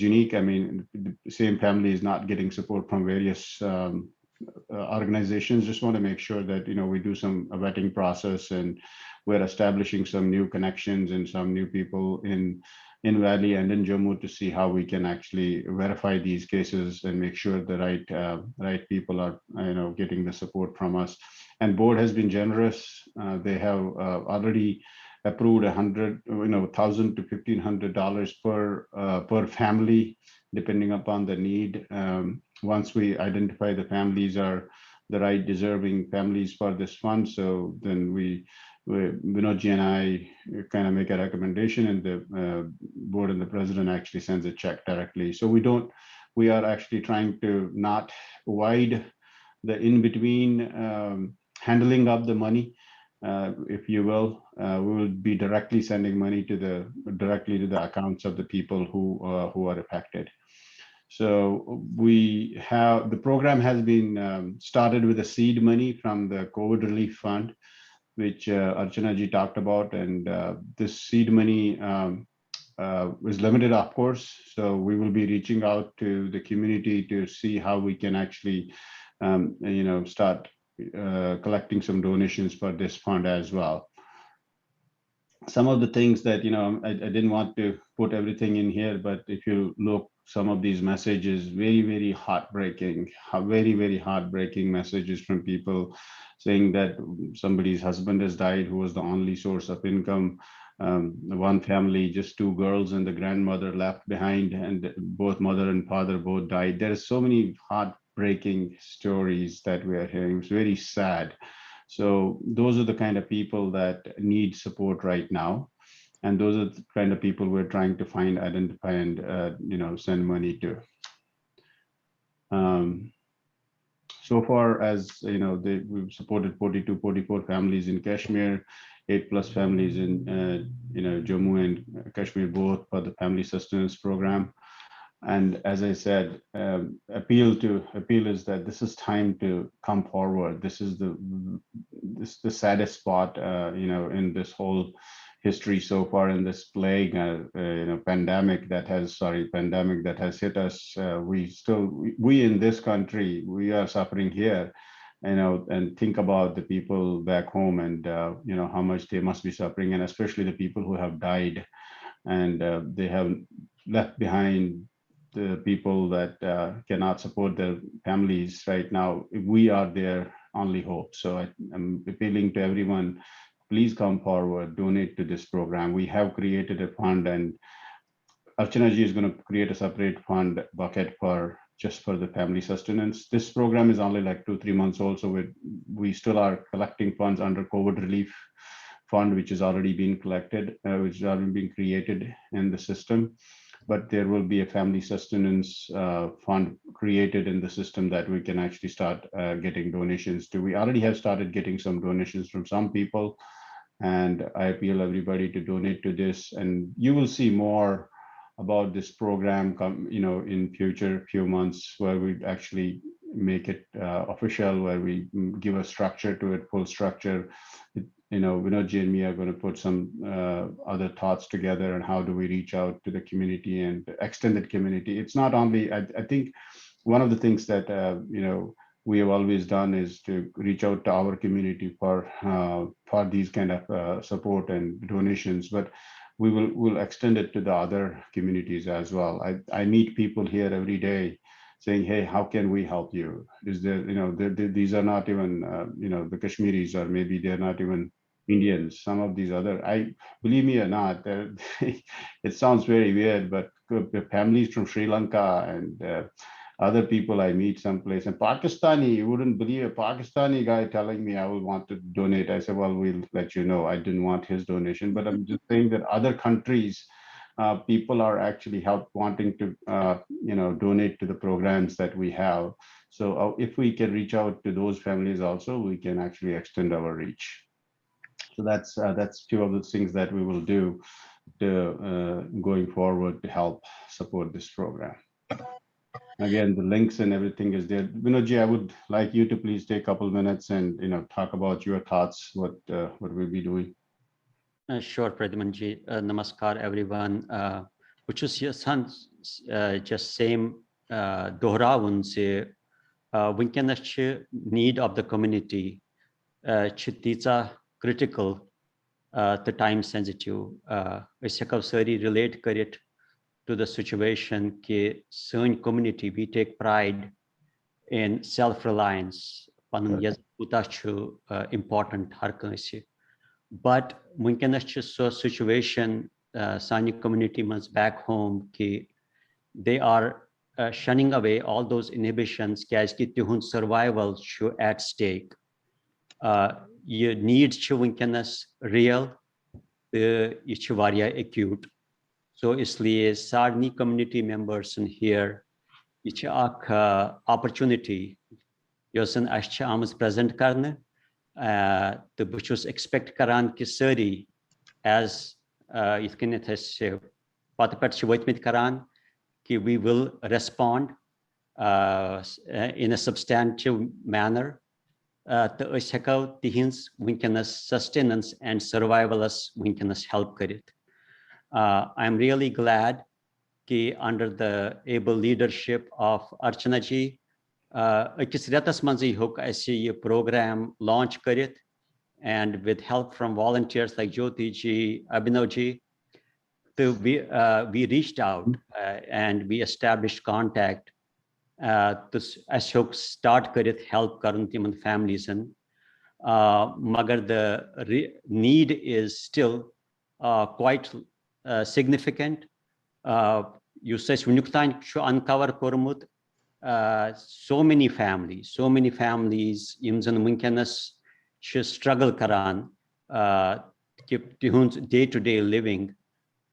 Speaker 2: unique. I mean, the same family is not getting support from various organizations. Just want to make sure that, we do some vetting process, and we're establishing some new connections and some new people in Valley and in Jammu to see how we can actually verify these cases and make sure the right people are, getting the support from us. And board has been generous. They have already approved $1,000 to $1,500 per family, depending upon the need. Once we identify the families are the right deserving families for this fund, so then Vinodji and I kind of make a recommendation, and the board and the president actually sends a check directly. So we are actually trying to not wide the in between handling of the money, if you will. We will be directly sending money directly to the accounts of the people who are affected. So the program has been started with a seed money from the COVID relief fund, which Archana ji talked about, and this seed money is limited, of course. So we will be reaching out to the community to see how we can actually, start collecting some donations for this fund as well. Some of the things that, I didn't want to put everything in here, but if you look, some of these messages, very, very heartbreaking, very, very heartbreaking messages from people saying that somebody's husband has died, who was the only source of income. One family, just 2 girls and the grandmother left behind, and both mother and father both died. There are so many heartbreaking stories that we are hearing. It's very sad. So those are the kind of people that need support right now. And those are the kind of people we're trying to find, identify, and send money to. So far, as we've supported 44 families in Kashmir, 8+ families in Jammu and Kashmir, both for the family sustenance program. And as I said, appeal is that this is time to come forward. This is the saddest spot, in this whole history so far, in this plague, pandemic that has hit us. We in this country, we are suffering here, and think about the people back home, and how much they must be suffering, and especially the people who have died, and they have left behind the people that cannot support their families right now. We are their only hope. So I'm appealing to everyone, please come forward, donate to this program. We have created a fund, and Archana ji is going to create a separate fund bucket just for the family sustenance. This program is only like 2-3 months old, so we still are collecting funds under COVID relief fund, which has already been collected, which has already been created in the system. But there will be a family sustenance fund created in the system that we can actually start getting donations to. We already have started getting some donations from some people, and I appeal everybody to donate to this. And you will see more about this program in future few months, where we actually make it official, where we give a structure to it, full structure. Vinodji and me are going to put some other thoughts together on how do we reach out to the community and extended community. It's not only, I think one of the things that, we have always done is to reach out to our community for these kind of support and donations, but we'll extend it to the other communities as well. I meet people here every day saying, hey, how can we help you? Is there, these are not even, the Kashmiris, or maybe they're not even Indians. Some of these believe me or not, it sounds very weird, but families from Sri Lanka and other people I meet someplace, and Pakistani, you wouldn't believe a Pakistani guy telling me I will want to donate. I said, well, we'll let you know. I didn't want his donation, but I'm just saying that other countries, people are actually wanting to, donate to the programs that we have. So if we can reach out to those families also, we can actually extend our reach. So that's two of the things that we will do going forward to help support this program. Again, the links and everything is there. Vinodji, I would like you to please take a couple minutes and talk about your thoughts, what we'll be doing.
Speaker 12: Sure, Pradhamanji. Namaskar, everyone. Kuch just same dohra unse Winkenas need of the community chitita critical the time sensitive. Sari relate it to the situation ke certain community we take pride in self-reliance. Important har kansi. But winkenas so situation sani community must back home ke they are shunning away all those inhibitions as ki tihun survival should at stake. Your needs should winkenas real, ये acute. So इसलिए Sarni community members in here ये opportunity योसन अच्छे आमज present करने तो बच्चों expect करान कि सारी as इसके थे पात पर शुरुआत करान कि we will respond in a substantive manner. तो अस हेको तिहिंस winkenas sustenance and survivalus winkenas help करित. I'm really glad कि under the able leadership of Archana ji, अकिस रेतस मंजी होक ऐसे ये program launch करित, and with help from volunteers like Jyoti ji, Abhinav ji, so we reached out and we established contact to Ashok start karit help current human families and magar the need is still quite significant. You say Vinyuktan uncover kormut so many families imzan winkenas struggle karan day to day living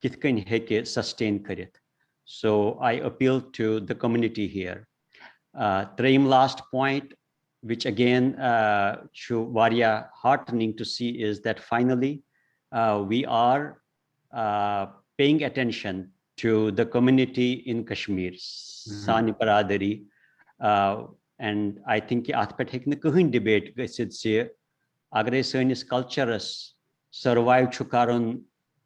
Speaker 12: kitkan heke sustain karit. So I appeal to the community here. Traim last point, which again varia heartening to see, is that finally we are paying attention to the community in Kashmir, Sani Paradari, and I think athpet hekne kahin debate găsit se agre sanis cultures survive chukaron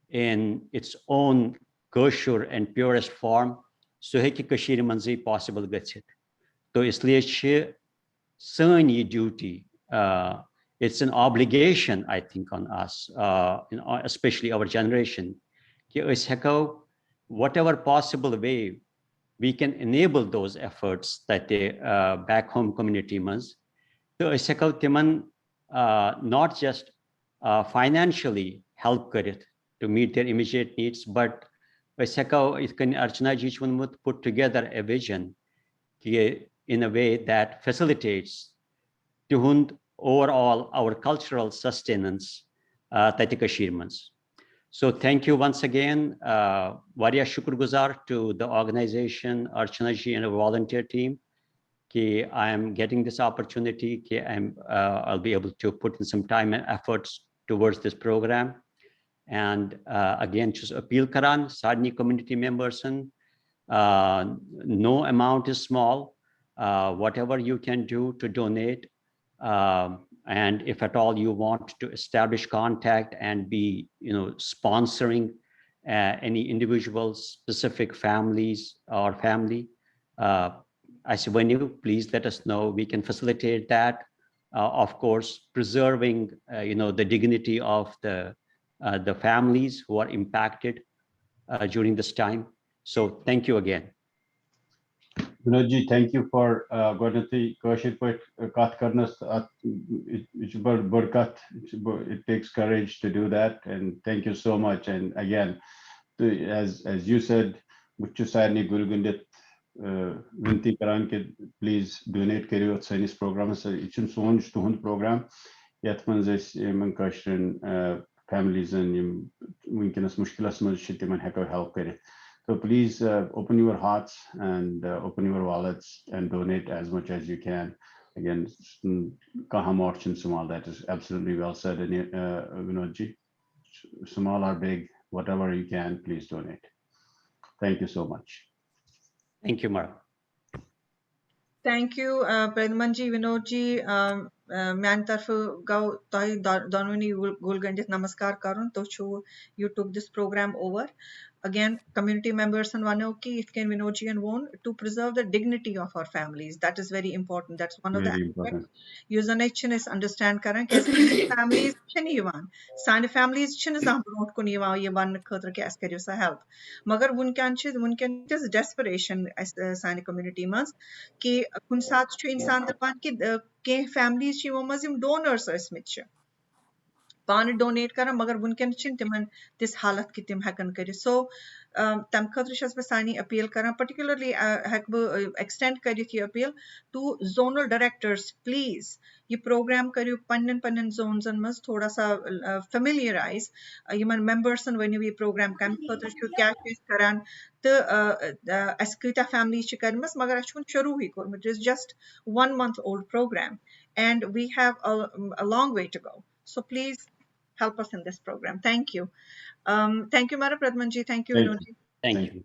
Speaker 12: in its own kosher and purest form, so heki Kashmir manzi possible găsit. So isliye sani duty, it's an obligation, I think, on us, especially our generation, whatever possible way we can enable those efforts that the back home community must. So not just financially help it to meet their immediate needs, but it can Archana ji put together a vision in a way that facilitates overall our cultural sustenance Tatika Shirmans. So thank you once again. Variya Shukrguzar to the organization, Archana ji and a volunteer team. I am getting this opportunity. I'll be able to put in some time and efforts towards this program. And again, just appeal karan, Sadni community members, and no amount is small. Whatever you can do to donate, and if at all you want to establish contact and be, sponsoring any individuals, specific families or family, I say when you please let us know. We can facilitate that. Of course, preserving, the dignity of the families who are impacted during this time. So thank you again.
Speaker 2: Vinodji, thank you for Gordati Kaushik Kath Karnas. It takes courage to do that, and thank you so much. And again, as you said, Muchu Sarni Gurugundit Vinti Karan, please donate Kariot Sainis program. So it's in Sonj to Hund program. Yatmanzes Mankashran families and Winkinas Mushkilas Shitiman Heko help it. So please open your hearts and open your wallets and donate as much as you can. Again, Kahamorch and Sumal, that is absolutely well said. And Vinodji, small or big, whatever you can, please donate. Thank you so much.
Speaker 12: Thank you, Mark.
Speaker 1: Thank you, Pradmanji, Vinodji. Mian tarfu gao toi donuni gulgandit namaskar karun to you took this program over. again, community members and Vanoki, it can Vinoji and Won, to preserve the dignity of our families. That is very important. That's one of the
Speaker 2: Very
Speaker 1: aspects.
Speaker 2: important.
Speaker 1: User is understand karan ke families chini yawan. Sani families chini zambron kun yawan yawan khatra ke askeri sa help. Magar wunkan is desperation as sani community mas ki kun sat chu insan darban ki ke families chi wamazim donors as mitch. Pan donate kara magar wunkan chin timan this halat ki tim hakan kari. So tam khatra shas basani appeal kara, particularly hak extend kari ki appeal to zonal directors, please. ये program करियो पन्नन zones and मस्त थोड़ा सा familiarize Yemen members and when we program काम खतर शु क्या चीज करान तो अस्किता family च कर मस मगर अशुन शुरू ही core it is just 1 month old program and we have a long way to go, so please help us in this program. Thank you. Thank you Mara Pradmanji, thank you Vinodji.
Speaker 12: Thank you.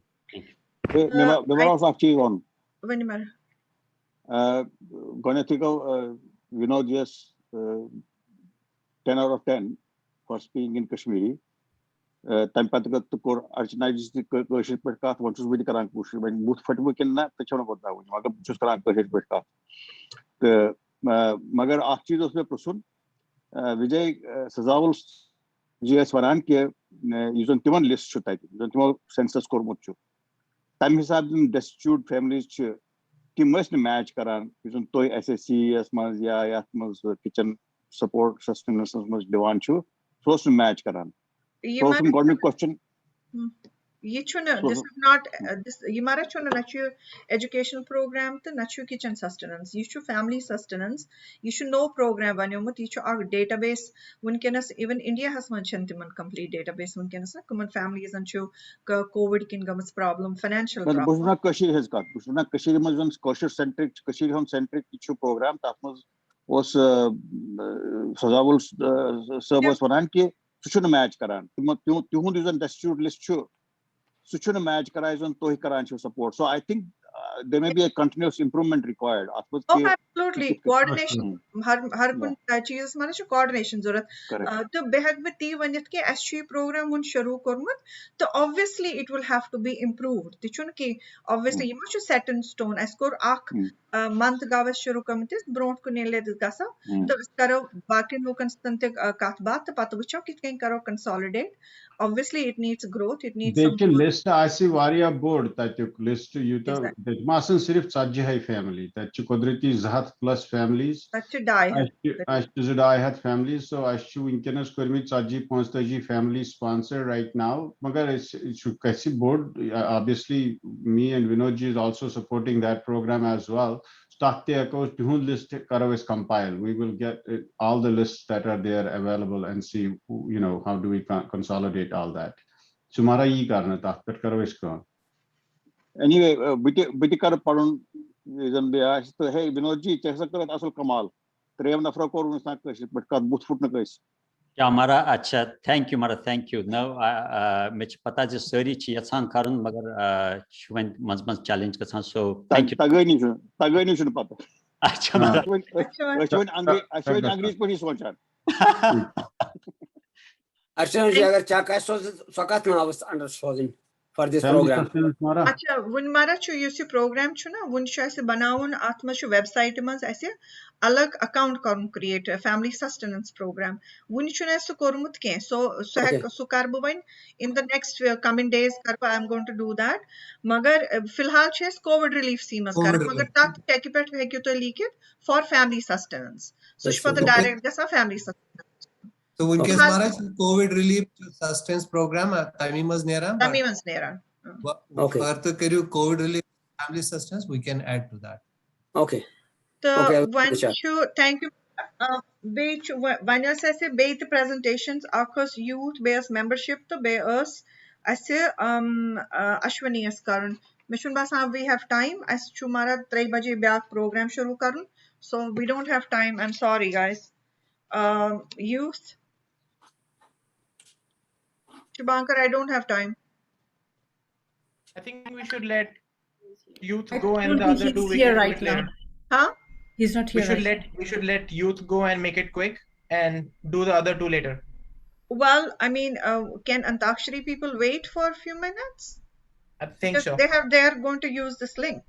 Speaker 6: Member of Chief on.
Speaker 1: When Mara
Speaker 6: Gonethical Vinod, yes, 10 out of 10 for speaking in Kashmiri. Tampataka Tukur Archnais the Kurship Perkat, what is with the Karan Kush, when both Fatu can not the Chon about that, just Karan Kurship Perkat. The Magar Archie of the Prosun, Vijay Sazavul GS Varan Care, using Timan list should type, using census Kormuchu. Time has been destitute families. Ki must match karan using toy SSC as mas ya mas kitchen support sustenance must divan chu so to match karan. So some government question.
Speaker 1: This is not this Yimara chuna nachu educational program to nachu kitchen sustenance. You should family sustenance. You should know program when you teach our database. When can us even India has mentioned complete database. When can us common families and show COVID can come problem financial problem.
Speaker 6: But Bushna Kashir has got Bushna Kashir was Kashir centric Kashir home centric issue program. That was Sazavul servers for Anki. Such match karan. You is on destitute list show. Such a match karan on Tohi Karancho support. So I think there may be a continuous improvement required.
Speaker 1: Oh, absolutely. Coordination. Har kun cheez mana chu coordination zurat. To behag with tea when it ke SG program un shuru kormat. So obviously it will have to be improved. Tichun ki obviously you must set in stone. Askor ak month gawas shuru kamitis brought ku nele disgasa. To karo bakin lo constante katbat to patu bicho kit kain karo consolidate. Obviously it needs growth. It needs
Speaker 2: they can list I varia board that you list you the masan sirif sajji hai family that you quadrati zahat plus families
Speaker 1: that you die
Speaker 2: had families, so I should inkenas kormi sajji ponstaji family sponsor right now magar it should kasi board obviously me and Vinodji is also supporting that program as well. List is compile. We will get all the lists that are there available and see how do we consolidate all that. Sumara yi karna takar karo isko.
Speaker 6: Anyway, bitikar padun reason be asked, hey Vinodji, chesa karo asul kamal. Trev nafra ko unsa kashi, but kar boot foot na kashi.
Speaker 12: Yeah, Mara, acha, thank you, Mara, thank you. Now, mich pata je sari chi yatsan karun magar shwen mazmaz challenge kasan. So thank you.
Speaker 6: Tagay ni shun pata.
Speaker 12: Acha Mara.
Speaker 6: Ashwin Angris ko hi socha.
Speaker 11: Archana ji agar cha ka sokat na was understanding for this program.
Speaker 1: अच्छा वुन चु युसि programme छु ना वुन छु ऐसे बनाउन आत्मा छु website मस ऐसे अलग अकाउंट करन क्रिएट फैमिली सस्टेनेंस प्रोग्राम वुन छु ऐसे कोरमुत के सो करबो वन in the next coming days करबा I am going to do that मगर फिलहाल छु कोविड रिलीफ सीमस कर मगर तात टेकिपेट है कि तो लिखित फॉर फैमिली सस्टेनेंस सो छु पता डायरेक्ट गसा फैमिली सस्टेनेंस
Speaker 4: तो उनके हमारा कोविड रिलीफ सस्टेनेंस प्रोग्राम तमीमस नेरा
Speaker 11: Okay.
Speaker 4: Further COVID relief family assistance, we can add to that.
Speaker 11: Okay.
Speaker 1: So when you thank you. When you say the presentations, across youth-based membership to be us, I say Ashwini is current. Mission Basa, we have time. As Chumara 3 baje back program shuru karun. So we don't have time. I'm sorry, guys. Youth. Shubankar, I don't have time.
Speaker 15: I think we should let youth go and the other two we can do it later.
Speaker 1: Huh?
Speaker 9: He's not here.
Speaker 15: We should let youth go and make it quick and do the other two later.
Speaker 1: Well, I mean, can Antakshari people wait for a few minutes?
Speaker 15: I think
Speaker 1: Because
Speaker 15: so.
Speaker 1: they're going to use this link.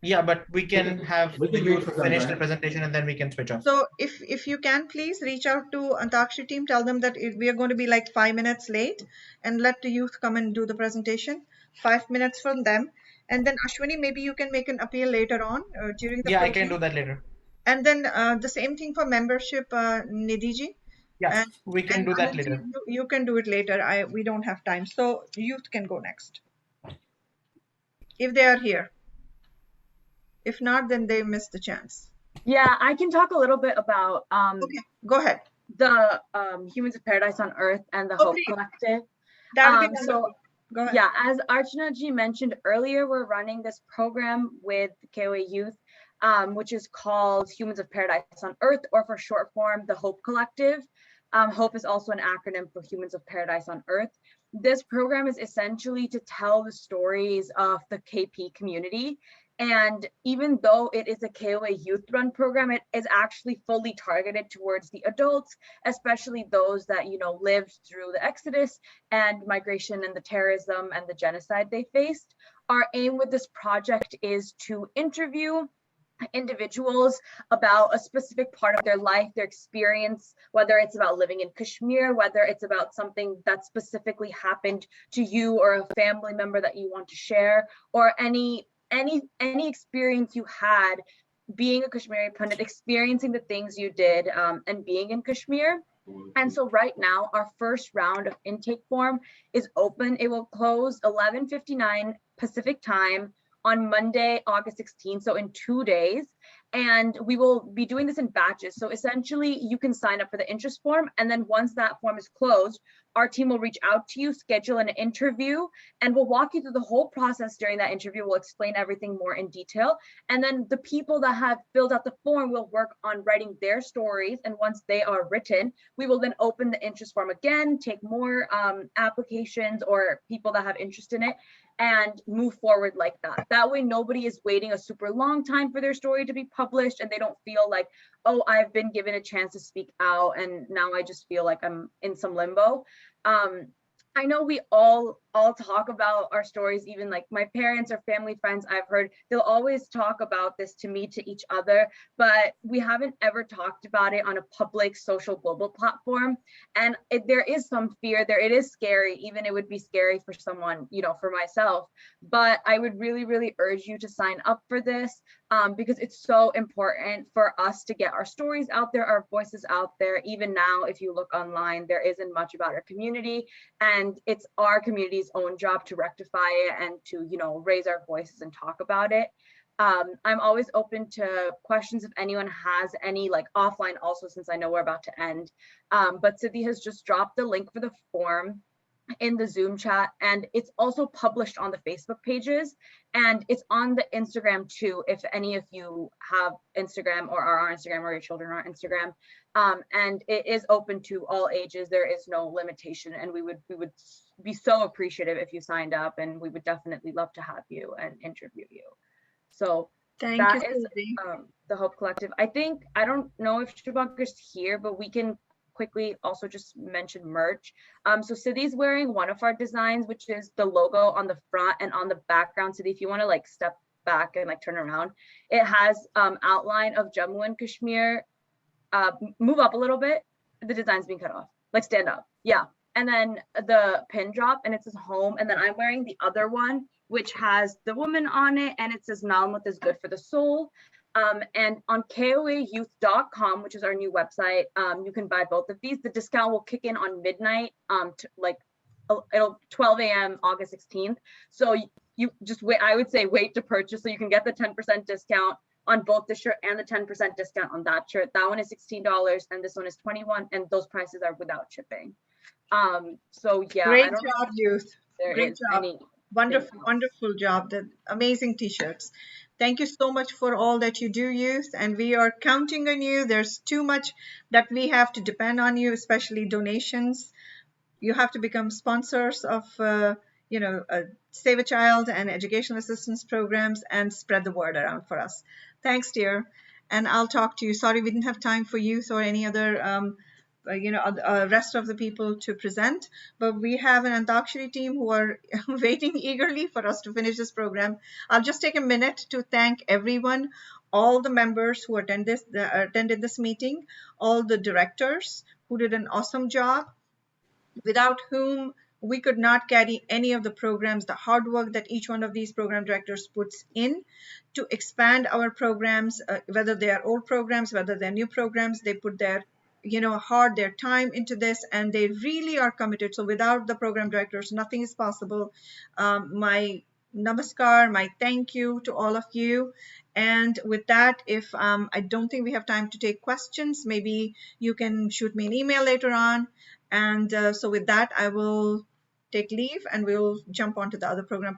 Speaker 15: Yeah, but we can have
Speaker 2: We
Speaker 15: the
Speaker 2: can wait
Speaker 15: youth
Speaker 2: for some
Speaker 15: finish the
Speaker 2: time.
Speaker 15: presentation and then we can switch off.
Speaker 1: So if you can please reach out to Antakshari team, tell them that we are going to be like 5 minutes late, and let the youth come and do the presentation. 5 minutes from them, and then Ashwini, maybe you can make an appeal later on during the
Speaker 15: Yeah, I can
Speaker 1: program.
Speaker 15: do that later.
Speaker 1: And then the same thing for membership, Nidhi.
Speaker 15: Yeah,
Speaker 1: And
Speaker 15: we can do that later.
Speaker 1: you can do it later. We don't have time, so youth can go next if they are here. If not, then they missed the chance.
Speaker 7: Yeah, I can talk a little bit about
Speaker 1: Okay, go ahead.
Speaker 7: the Humans of Paradise on Earth and the
Speaker 1: Oh,
Speaker 7: Hope
Speaker 1: please.
Speaker 7: Collective.
Speaker 1: That would be
Speaker 7: So
Speaker 1: wonderful. Go ahead.
Speaker 7: yeah, as Archana ji mentioned earlier, we're running this program with KOA Youth, which is called Humans of Paradise on Earth, or for short form, the Hope Collective. Hope is also an acronym for Humans of Paradise on Earth. This program is essentially to tell the stories of the KP community. And even though it is a KOA youth run program, it is actually fully targeted towards the adults, especially those that, you know, lived through the Exodus and migration and the terrorism and the genocide they faced. Our aim with this project is to interview individuals about a specific part of their life, their experience, whether it's about living in Kashmir, whether it's about something that specifically happened to you or a family member that you want to share, or any experience you had being a Kashmiri Pandit, experiencing the things you did and being in Kashmir. And so right now, our first round of intake form is open. It will close 11:59 Pacific time on Monday, August 16th, so in 2 days. And we will be doing this in batches. So essentially, you can sign up for the interest form. And then once that form is closed, our team will reach out to you, schedule an interview, and we'll walk you through the whole process during that interview. We'll explain everything more in detail. And then the people that have filled out the form will work on writing their stories. And once they are written, we will then open the interest form again, take more applications or people that have interest in it, and move forward like that. That way, nobody is waiting a super long time for their story to be published, and they don't feel like, oh, I've been given a chance to speak out, and now I just feel like I'm in some limbo. I know we all talk about our stories, even like my parents or family friends I've heard, they'll always talk about this to me, to each other, but we haven't ever talked about it on a public social global platform. And there is some fear there. It is scary, even it would be scary for someone, you know, for myself, but I would really, really urge you to sign up for this because it's so important for us to get our stories out there, our voices out there. Even now, if you look online, there isn't much about our community, and it's our community's own job to rectify it and to, you know, raise our voices and talk about it. I'm always open to questions if anyone has any, like offline also, since I know we're about to end. But Siddhi has just dropped the link for the form in the Zoom chat, and it's also published on the Facebook pages, and it's on the Instagram too, if any of you have Instagram or are on Instagram, or your children are on Instagram. And it is open to all ages. There is no limitation, and we would be so appreciative if you signed up, and we would definitely love to have you and interview you. So
Speaker 1: Thank
Speaker 7: that
Speaker 1: you,
Speaker 7: is the Hope Collective. I don't know if Shubhankar's here, but we can quickly also just mention merch. So Siddhi's wearing one of our designs, which is the logo on the front and on the background. Siddhi, if you want to like step back and like turn around, it has outline of Jammu and Kashmir. Move up a little bit. The design's being cut off. Like stand up. Yeah. And then the pin drop, and it says home. And then I'm wearing the other one, which has the woman on it, and it says Nalmut is good for the soul. And on koayouth.com, which is our new website, you can buy both of these. The discount will kick in on midnight, it'll 12 a.m. August 16th. So you just wait, I would say wait to purchase so you can get the 10% discount on both the shirt and the 10% discount on that shirt. That one is $16 and this one is $21, and those prices are without shipping. So yeah,
Speaker 1: great job, youth. Great job. Wonderful job. The amazing t-shirts. Thank you so much for all that you do, youth, and we are counting on you. There's too much that we have to depend on you, especially donations. You have to become sponsors of Save a Child and educational assistance programs and spread the word around for us. Thanks, dear. And I'll talk to you. Sorry we didn't have time for youth or any other rest of the people to present, but we have an Antakshari team who are waiting eagerly for us to finish this program. I'll just take a minute to thank everyone, all the members who attended this meeting, all the directors who did an awesome job, without whom we could not carry any of the programs, the hard work that each one of these program directors puts in to expand our programs, whether they are old programs, whether they're new programs, they put their their time into this, and they really are committed. So without the program directors, nothing is possible. My namaskar, my thank you to all of you. And with that, if I don't think we have time to take questions, maybe you can shoot me an email later on. And so with that, I will take leave and we'll jump onto the other program